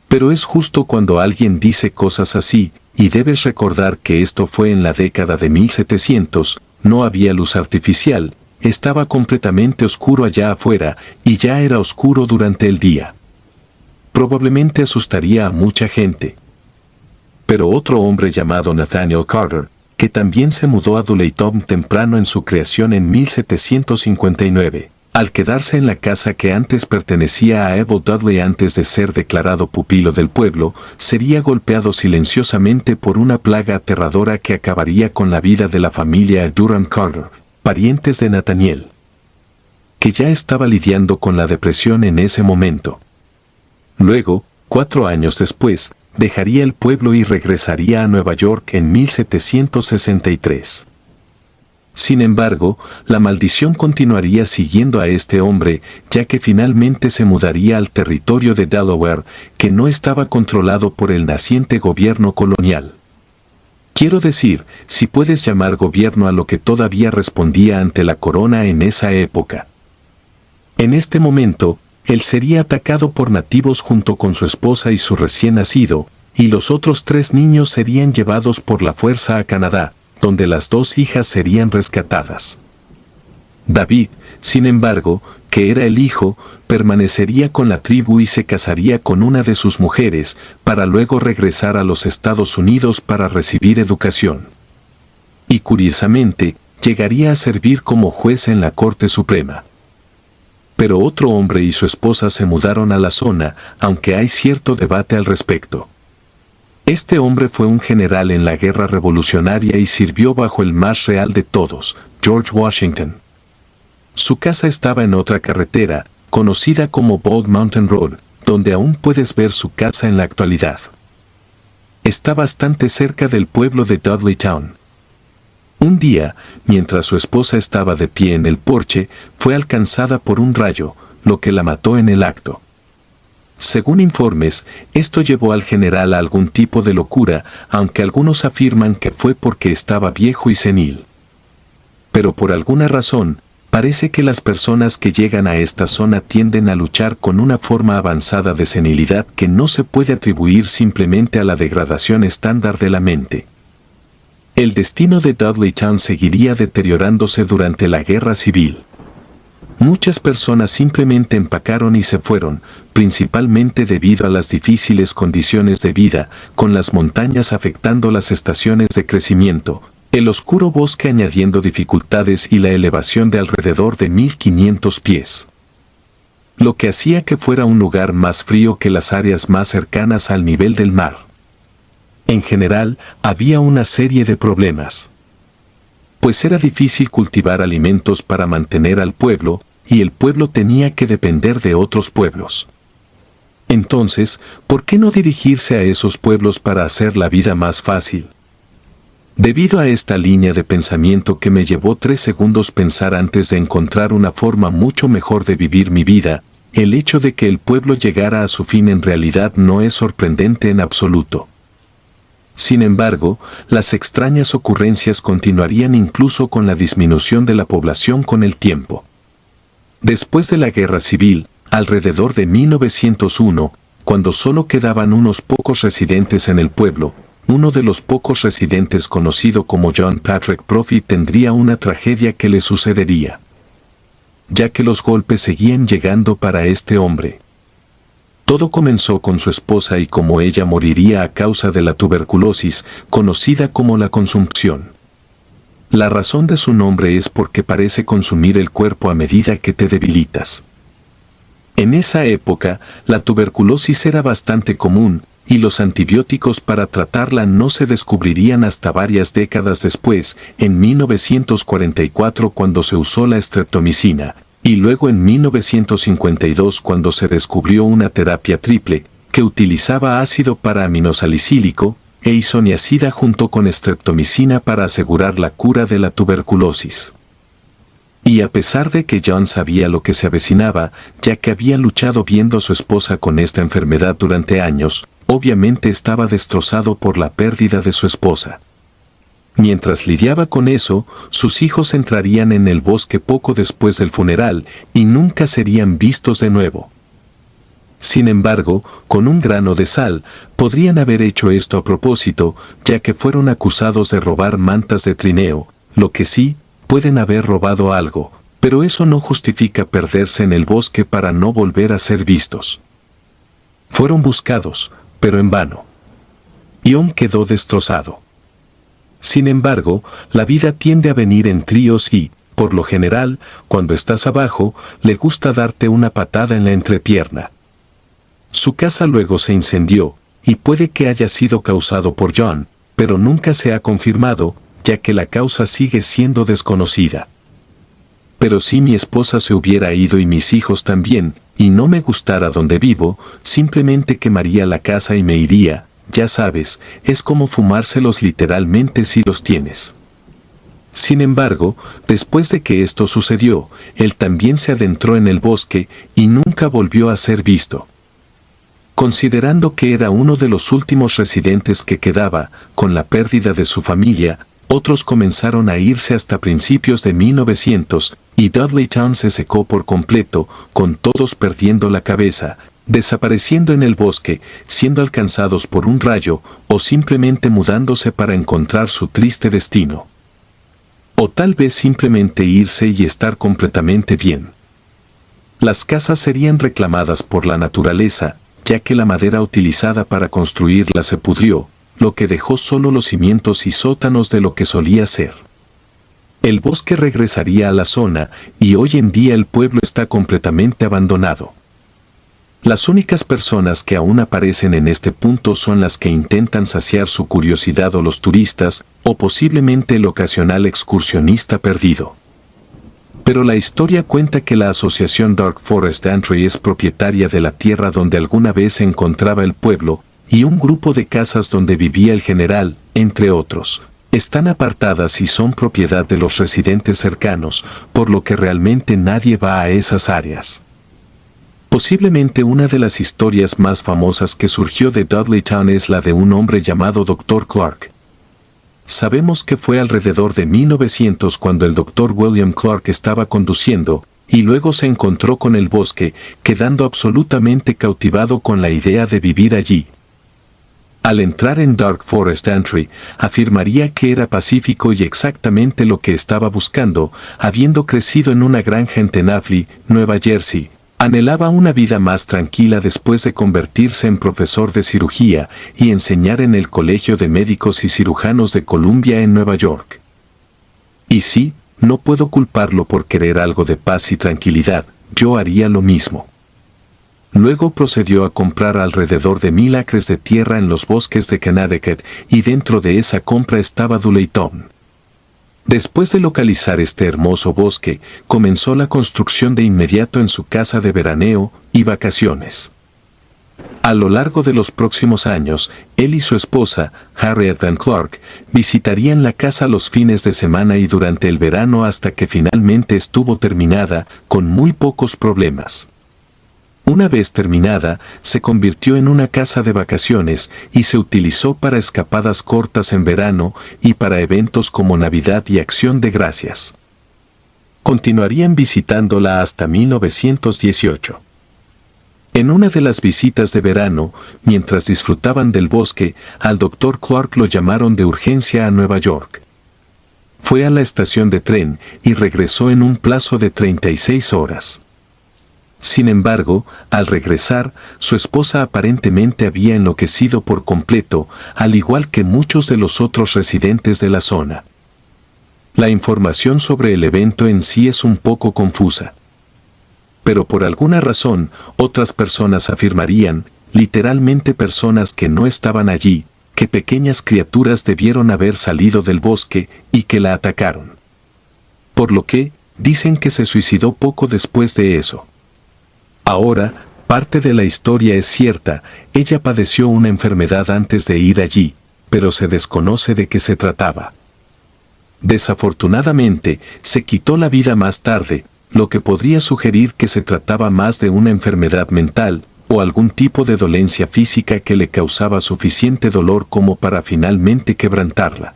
Pero es justo cuando alguien dice cosas así, y debes recordar que esto fue en la década de 1700, no había luz artificial, estaba completamente oscuro allá afuera, y ya era oscuro durante el día. Probablemente asustaría a mucha gente. Pero otro hombre llamado Nathaniel Carter, que también se mudó a Dudleyton temprano en su creación en 1759, al quedarse en la casa que antes pertenecía a Abel Dudley antes de ser declarado pupilo del pueblo, sería golpeado silenciosamente por una plaga aterradora que acabaría con la vida de la familia Durham Carter, parientes de Nathaniel, que ya estaba lidiando con la depresión en ese momento. Luego, 4 años después, dejaría el pueblo y regresaría a Nueva York en 1763. Sin embargo, la maldición continuaría siguiendo a este hombre, ya que finalmente se mudaría al territorio de Delaware, que no estaba controlado por el naciente gobierno colonial. Quiero decir, si puedes llamar gobierno a lo que todavía respondía ante la corona en esa época. En este momento, él sería atacado por nativos junto con su esposa y su recién nacido, y los otros 3 niños serían llevados por la fuerza a Canadá, donde las 2 hijas serían rescatadas. David, sin embargo, que era el hijo, permanecería con la tribu y se casaría con una de sus mujeres, para luego regresar a los Estados Unidos para recibir educación. Y curiosamente, llegaría a servir como juez en la Corte Suprema. Pero otro hombre y su esposa se mudaron a la zona, aunque hay cierto debate al respecto. Este hombre fue un general en la guerra revolucionaria y sirvió bajo el más real de todos, George Washington. Su casa estaba en otra carretera, conocida como Bald Mountain Road, donde aún puedes ver su casa en la actualidad. Está bastante cerca del pueblo de Dudleytown. Un día, mientras su esposa estaba de pie en el porche, fue alcanzada por un rayo, lo que la mató en el acto. Según informes, esto llevó al general a algún tipo de locura, aunque algunos afirman que fue porque estaba viejo y senil. Pero por alguna razón, parece que las personas que llegan a esta zona tienden a luchar con una forma avanzada de senilidad que no se puede atribuir simplemente a la degradación estándar de la mente. El destino de Dudleytown seguiría deteriorándose durante la Guerra Civil. Muchas personas simplemente empacaron y se fueron, principalmente debido a las difíciles condiciones de vida, con las montañas afectando las estaciones de crecimiento, el oscuro bosque añadiendo dificultades y la elevación de alrededor de 1500 pies. Lo que hacía que fuera un lugar más frío que las áreas más cercanas al nivel del mar. En general, había una serie de problemas. Pues era difícil cultivar alimentos para mantener al pueblo, y el pueblo tenía que depender de otros pueblos. Entonces, ¿por qué no dirigirse a esos pueblos para hacer la vida más fácil? Debido a esta línea de pensamiento que me llevó 3 segundos pensar antes de encontrar una forma mucho mejor de vivir mi vida, el hecho de que el pueblo llegara a su fin en realidad no es sorprendente en absoluto. Sin embargo, las extrañas ocurrencias continuarían incluso con la disminución de la población con el tiempo. Después de la Guerra Civil, alrededor de 1901, cuando solo quedaban unos pocos residentes en el pueblo, uno de los pocos residentes conocido como John Patrick Brophy tendría una tragedia que le sucedería. Ya que los golpes seguían llegando para este hombre. Todo comenzó con su esposa y como ella moriría a causa de la tuberculosis, conocida como la consumpción. La razón de su nombre es porque parece consumir el cuerpo a medida que te debilitas. En esa época, la tuberculosis era bastante común, y los antibióticos para tratarla no se descubrirían hasta varias décadas después, en 1944 cuando se usó la streptomicina, y luego en 1952 cuando se descubrió una terapia triple, que utilizaba ácido para-aminosalicílico e isoniazida junto con streptomicina para asegurar la cura de la tuberculosis. Y a pesar de que John sabía lo que se avecinaba, ya que había luchado viendo a su esposa con esta enfermedad durante años, obviamente estaba destrozado por la pérdida de su esposa. Mientras lidiaba con eso, sus hijos entrarían en el bosque poco después del funeral y nunca serían vistos de nuevo. Sin embargo, con un grano de sal, podrían haber hecho esto a propósito, ya que fueron acusados de robar mantas de trineo, lo que sí, pueden haber robado algo, pero eso no justifica perderse en el bosque para no volver a ser vistos. Fueron buscados, pero en vano. John quedó destrozado. Sin embargo, la vida tiende a venir en tríos y, por lo general, cuando estás abajo, le gusta darte una patada en la entrepierna. Su casa luego se incendió, y puede que haya sido causado por John, pero nunca se ha confirmado, ya que la causa sigue siendo desconocida. Pero si mi esposa se hubiera ido y mis hijos también, y no me gustara donde vivo, simplemente quemaría la casa y me iría. Ya sabes, es como fumárselos literalmente si los tienes. Sin embargo, después de que esto sucedió, él también se adentró en el bosque y nunca volvió a ser visto. Considerando que era uno de los últimos residentes que quedaba, con la pérdida de su familia, otros comenzaron a irse hasta principios de 1900, y Dudleytown se secó por completo, con todos perdiendo la cabeza, desapareciendo en el bosque, siendo alcanzados por un rayo, o simplemente mudándose para encontrar su triste destino. O tal vez simplemente irse y estar completamente bien. Las casas serían reclamadas por la naturaleza, ya que la madera utilizada para construirla se pudrió, lo que dejó solo los cimientos y sótanos de lo que solía ser. El bosque regresaría a la zona, y hoy en día el pueblo está completamente abandonado. Las únicas personas que aún aparecen en este punto son las que intentan saciar su curiosidad o los turistas, o posiblemente el ocasional excursionista perdido. Pero la historia cuenta que la asociación Dark Forest Entry es propietaria de la tierra donde alguna vez se encontraba el pueblo, y un grupo de casas donde vivía el general, entre otros, están apartadas y son propiedad de los residentes cercanos, por lo que realmente nadie va a esas áreas. Posiblemente una de las historias más famosas que surgió de Dudleytown es la de un hombre llamado Dr. Clark. Sabemos que fue alrededor de 1900 cuando el Dr. William Clark estaba conduciendo, y luego se encontró con el bosque, quedando absolutamente cautivado con la idea de vivir allí. Al entrar en Dark Forest Entry, afirmaría que era pacífico y exactamente lo que estaba buscando, habiendo crecido en una granja en Tenafly, Nueva Jersey. Anhelaba una vida más tranquila después de convertirse en profesor de cirugía y enseñar en el Colegio de Médicos y Cirujanos de Columbia en Nueva York. Y sí, no puedo culparlo por querer algo de paz y tranquilidad, yo haría lo mismo. Luego procedió a comprar alrededor de 1000 acres de tierra en los bosques de Connecticut, y dentro de esa compra estaba Dudleytown. Después de localizar este hermoso bosque, comenzó la construcción de inmediato en su casa de veraneo y vacaciones. A lo largo de los próximos años, él y su esposa, Harriet Ann Clark, visitarían la casa los fines de semana y durante el verano hasta que finalmente estuvo terminada, con muy pocos problemas. Una vez terminada, se convirtió en una casa de vacaciones y se utilizó para escapadas cortas en verano y para eventos como Navidad y Acción de Gracias. Continuarían visitándola hasta 1918. En una de las visitas de verano, mientras disfrutaban del bosque, al Dr. Clark lo llamaron de urgencia a Nueva York. Fue a la estación de tren y regresó en un plazo de 36 horas. Sin embargo, al regresar, su esposa aparentemente había enloquecido por completo, al igual que muchos de los otros residentes de la zona. La información sobre el evento en sí es un poco confusa. Pero por alguna razón, otras personas afirmarían, literalmente personas que no estaban allí, que pequeñas criaturas debieron haber salido del bosque y que la atacaron. Por lo que, dicen que se suicidó poco después de eso. Ahora, parte de la historia es cierta, ella padeció una enfermedad antes de ir allí, pero se desconoce de qué se trataba. Desafortunadamente, se quitó la vida más tarde, lo que podría sugerir que se trataba más de una enfermedad mental, o algún tipo de dolencia física que le causaba suficiente dolor como para finalmente quebrantarla.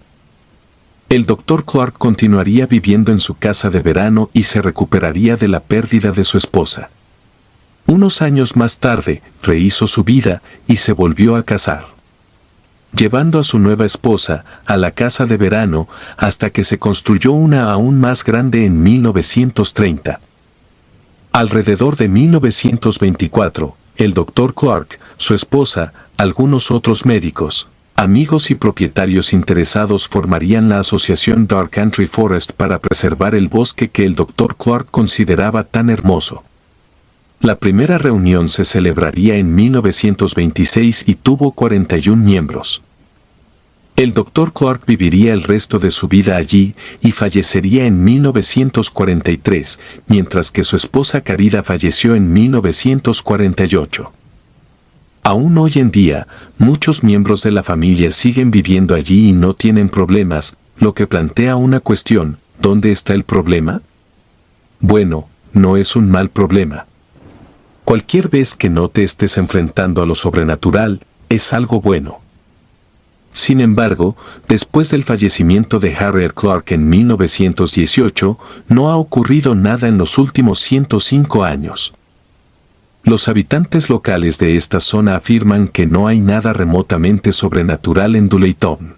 El Dr. Clark continuaría viviendo en su casa de verano y se recuperaría de la pérdida de su esposa. Unos años más tarde, rehizo su vida y se volvió a casar, llevando a su nueva esposa a la casa de verano hasta que se construyó una aún más grande en 1930. Alrededor de 1924, el Dr. Clark, su esposa, algunos otros médicos, amigos y propietarios interesados formarían la asociación Dark Country Forest para preservar el bosque que el Dr. Clark consideraba tan hermoso. La primera reunión se celebraría en 1926 y tuvo 41 miembros. El Dr. Clark viviría el resto de su vida allí y fallecería en 1943, mientras que su esposa Carida falleció en 1948. Aún hoy en día, muchos miembros de la familia siguen viviendo allí y no tienen problemas, lo que plantea una cuestión: ¿dónde está el problema? Bueno, no es un mal problema. Cualquier vez que no te estés enfrentando a lo sobrenatural, es algo bueno. Sin embargo, después del fallecimiento de Harriet Clark en 1918, no ha ocurrido nada en los últimos 105 años. Los habitantes locales de esta zona afirman que no hay nada remotamente sobrenatural en Dooleytown.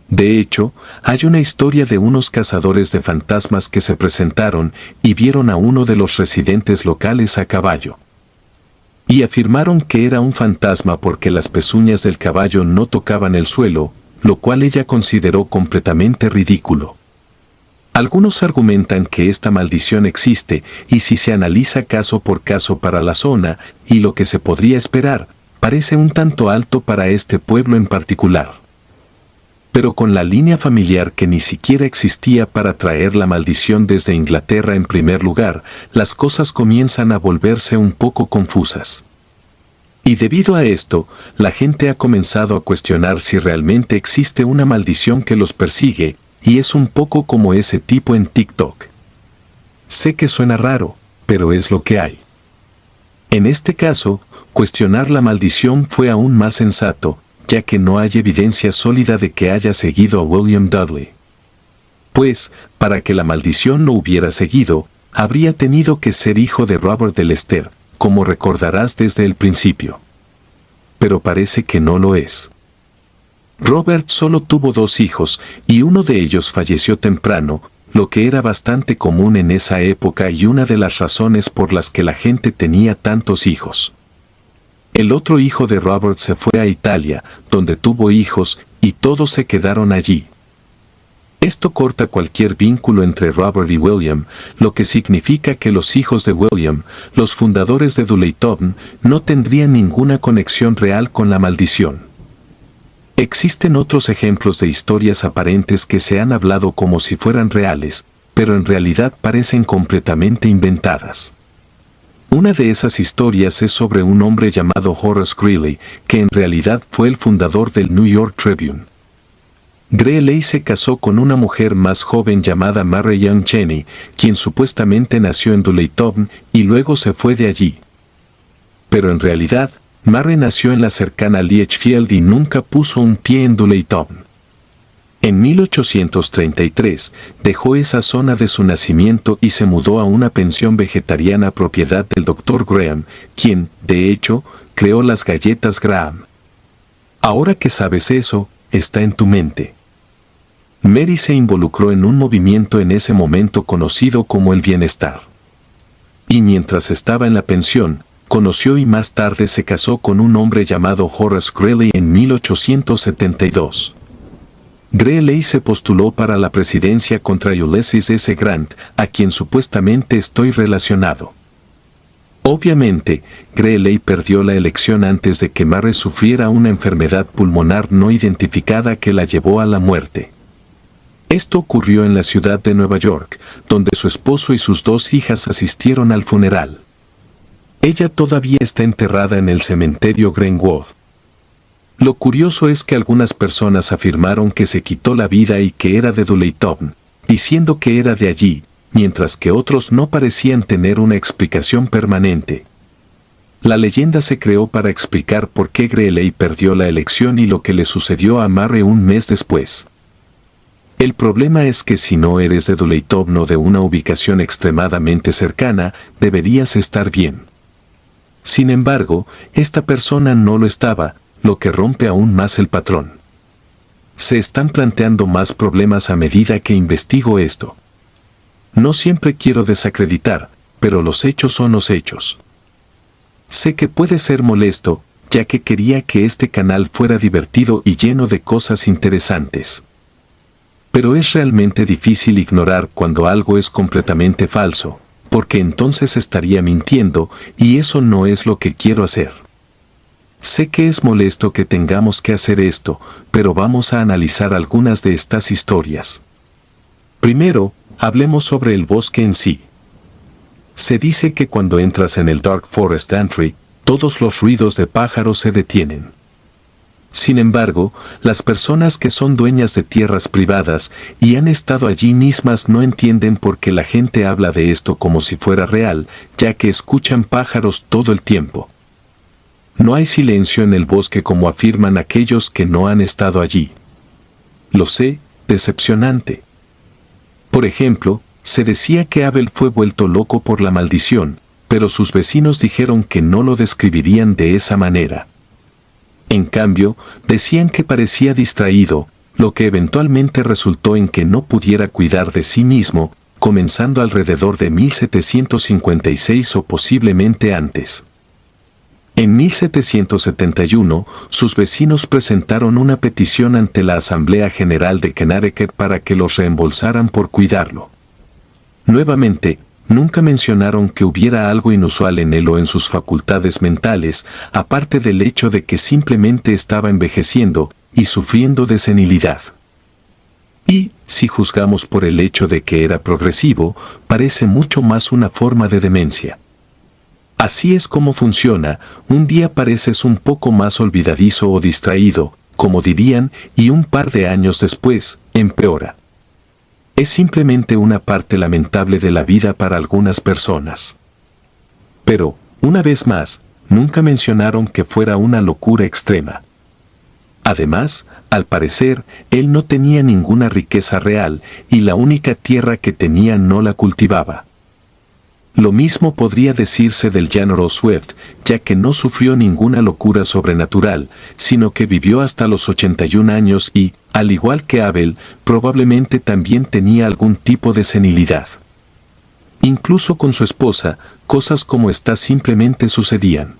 De hecho, hay una historia de unos cazadores de fantasmas que se presentaron y vieron a uno de los residentes locales a caballo. Y afirmaron que era un fantasma porque las pezuñas del caballo no tocaban el suelo, lo cual ella consideró completamente ridículo. Algunos argumentan que esta maldición existe y si se analiza caso por caso para la zona y lo que se podría esperar, parece un tanto alto para este pueblo en particular. Pero con la línea familiar que ni siquiera existía para traer la maldición desde Inglaterra en primer lugar, las cosas comienzan a volverse un poco confusas. Y debido a esto, la gente ha comenzado a cuestionar si realmente existe una maldición que los persigue, y es un poco como ese tipo en TikTok. Sé que suena raro, pero es lo que hay. En este caso, cuestionar la maldición fue aún más sensato, ya que no hay evidencia sólida de que haya seguido a William Dudley. Pues, para que la maldición lo hubiera seguido, habría tenido que ser hijo de Robert de Lester, como recordarás desde el principio. Pero parece que no lo es. Robert solo tuvo 2 hijos, y uno de ellos falleció temprano, lo que era bastante común en esa época y una de las razones por las que la gente tenía tantos hijos. El otro hijo de Robert se fue a Italia, donde tuvo hijos, y todos se quedaron allí. Esto corta cualquier vínculo entre Robert y William, lo que significa que los hijos de William, los fundadores de Dooleytown, no tendrían ninguna conexión real con la maldición. Existen otros ejemplos de historias aparentes que se han hablado como si fueran reales, pero en realidad parecen completamente inventadas. Una de esas historias es sobre un hombre llamado Horace Greeley, que en realidad fue el fundador del New York Tribune. Greeley se casó con una mujer más joven llamada Mary Young Cheney, quien supuestamente nació en Dooleytown y luego se fue de allí. Pero en realidad, Mary nació en la cercana Lichfield y nunca puso un pie en Dooleytown. En 1833, dejó esa zona de su nacimiento y se mudó a una pensión vegetariana propiedad del Dr. Graham, quien, de hecho, creó las galletas Graham. Ahora que sabes eso, está en tu mente. Mary se involucró en un movimiento en ese momento conocido como el bienestar. Y mientras estaba en la pensión, conoció y más tarde se casó con un hombre llamado Horace Greeley en 1872. Greeley se postuló para la presidencia contra Ulysses S. Grant, a quien supuestamente estoy relacionado. Obviamente, Greeley perdió la elección antes de que Mary sufriera una enfermedad pulmonar no identificada que la llevó a la muerte. Esto ocurrió en la ciudad de Nueva York, donde su esposo y sus 2 hijas asistieron al funeral. Ella todavía está enterrada en el cementerio Greenwood. Lo curioso es que algunas personas afirmaron que se quitó la vida y que era de Dooleytown, diciendo que era de allí, mientras que otros no parecían tener una explicación permanente. La leyenda se creó para explicar por qué Greeley perdió la elección y lo que le sucedió a Mary un mes después. El problema es que si no eres de Dooleytown o de una ubicación extremadamente cercana, deberías estar bien. Sin embargo, esta persona no lo estaba, lo que rompe aún más el patrón. Se están planteando más problemas a medida que investigo esto. No siempre quiero desacreditar, pero los hechos son los hechos. Sé que puede ser molesto, ya que quería que este canal fuera divertido y lleno de cosas interesantes. Pero es realmente difícil ignorar cuando algo es completamente falso, porque entonces estaría mintiendo, y eso no es lo que quiero hacer. Sé que es molesto que tengamos que hacer esto, pero vamos a analizar algunas de estas historias. Primero, hablemos sobre el bosque en sí. Se dice que cuando entras en el Dark Forest Entry, todos los ruidos de pájaros se detienen. Sin embargo, las personas que son dueñas de tierras privadas y han estado allí mismas no entienden por qué la gente habla de esto como si fuera real, ya que escuchan pájaros todo el tiempo. No hay silencio en el bosque como afirman aquellos que no han estado allí. Lo sé, decepcionante. Por ejemplo, se decía que Abel fue vuelto loco por la maldición, pero sus vecinos dijeron que no lo describirían de esa manera. En cambio, decían que parecía distraído, lo que eventualmente resultó en que no pudiera cuidar de sí mismo, comenzando alrededor de 1756 o posiblemente antes. En 1771, sus vecinos presentaron una petición ante la Asamblea General de Connecticut para que los reembolsaran por cuidarlo. Nuevamente, nunca mencionaron que hubiera algo inusual en él o en sus facultades mentales, aparte del hecho de que simplemente estaba envejeciendo y sufriendo de senilidad. Y, si juzgamos por el hecho de que era progresivo, parece mucho más una forma de demencia. Así es como funciona, un día pareces un poco más olvidadizo o distraído, como dirían, y un par de años después, empeora. Es simplemente una parte lamentable de la vida para algunas personas. Pero, una vez más, nunca mencionaron que fuera una locura extrema. Además, al parecer, él no tenía ninguna riqueza real y la única tierra que tenía no la cultivaba. Lo mismo podría decirse del General Swift, ya que no sufrió ninguna locura sobrenatural, sino que vivió hasta los 81 años y, al igual que Abel, probablemente también tenía algún tipo de senilidad. Incluso con su esposa, cosas como esta simplemente sucedían.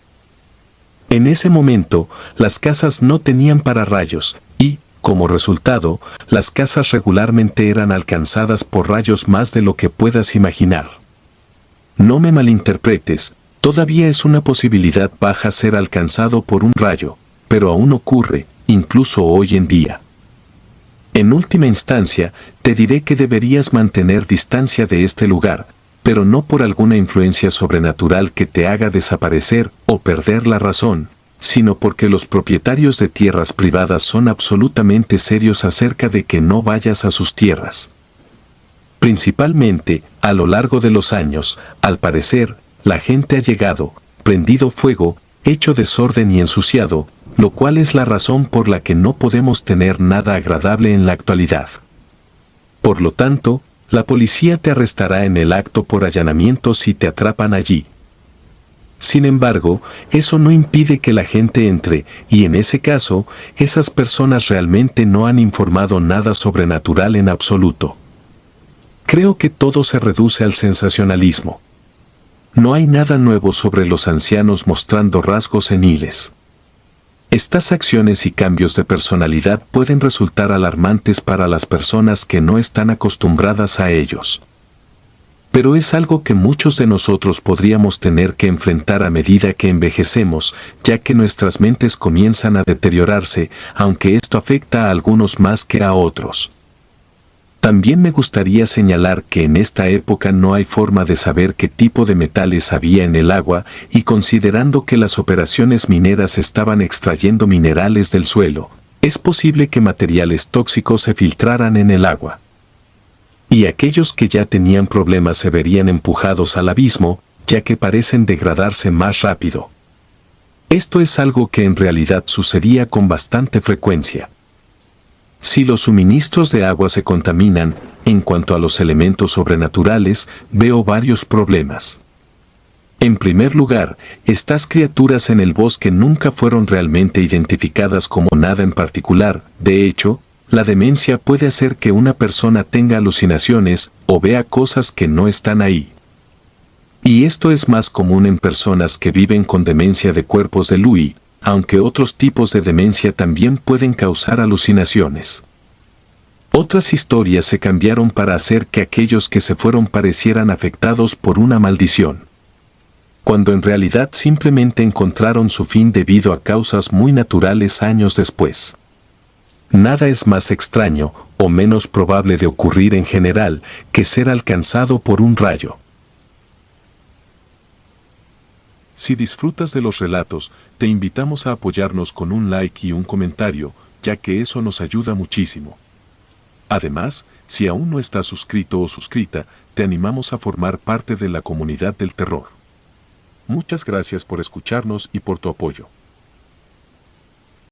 En ese momento, las casas no tenían pararrayos y, como resultado, las casas regularmente eran alcanzadas por rayos más de lo que puedas imaginar. No me malinterpretes, todavía es una posibilidad baja ser alcanzado por un rayo, pero aún ocurre, incluso hoy en día. En última instancia, te diré que deberías mantener distancia de este lugar, pero no por alguna influencia sobrenatural que te haga desaparecer o perder la razón, sino porque los propietarios de tierras privadas son absolutamente serios acerca de que no vayas a sus tierras. Principalmente, a lo largo de los años, al parecer, la gente ha llegado, prendido fuego, hecho desorden y ensuciado, lo cual es la razón por la que no podemos tener nada agradable en la actualidad. Por lo tanto, la policía te arrestará en el acto por allanamiento si te atrapan allí. Sin embargo, eso no impide que la gente entre, y en ese caso, esas personas realmente no han informado nada sobrenatural en absoluto. Creo que todo se reduce al sensacionalismo. No hay nada nuevo sobre los ancianos mostrando rasgos seniles. Estas acciones y cambios de personalidad pueden resultar alarmantes para las personas que no están acostumbradas a ellos. Pero es algo que muchos de nosotros podríamos tener que enfrentar a medida que envejecemos, ya que nuestras mentes comienzan a deteriorarse, aunque esto afecta a algunos más que a otros. También me gustaría señalar que en esta época no hay forma de saber qué tipo de metales había en el agua y considerando que las operaciones mineras estaban extrayendo minerales del suelo, es posible que materiales tóxicos se filtraran en el agua. Y aquellos que ya tenían problemas se verían empujados al abismo, ya que parecen degradarse más rápido. Esto es algo que en realidad sucedía con bastante frecuencia. Si los suministros de agua se contaminan, en cuanto a los elementos sobrenaturales, veo varios problemas. En primer lugar, estas criaturas en el bosque nunca fueron realmente identificadas como nada en particular. De hecho, la demencia puede hacer que una persona tenga alucinaciones o vea cosas que no están ahí. Y esto es más común en personas que viven con demencia de cuerpos de Lewy, aunque otros tipos de demencia también pueden causar alucinaciones. Otras historias se cambiaron para hacer que aquellos que se fueron parecieran afectados por una maldición, cuando en realidad simplemente encontraron su fin debido a causas muy naturales años después. Nada es más extraño o menos probable de ocurrir en general que ser alcanzado por un rayo. Si disfrutas de los relatos, te invitamos a apoyarnos con un like y un comentario, ya que eso nos ayuda muchísimo. Además, si aún no estás suscrito o suscrita, te animamos a formar parte de la comunidad del terror. Muchas gracias por escucharnos y por tu apoyo.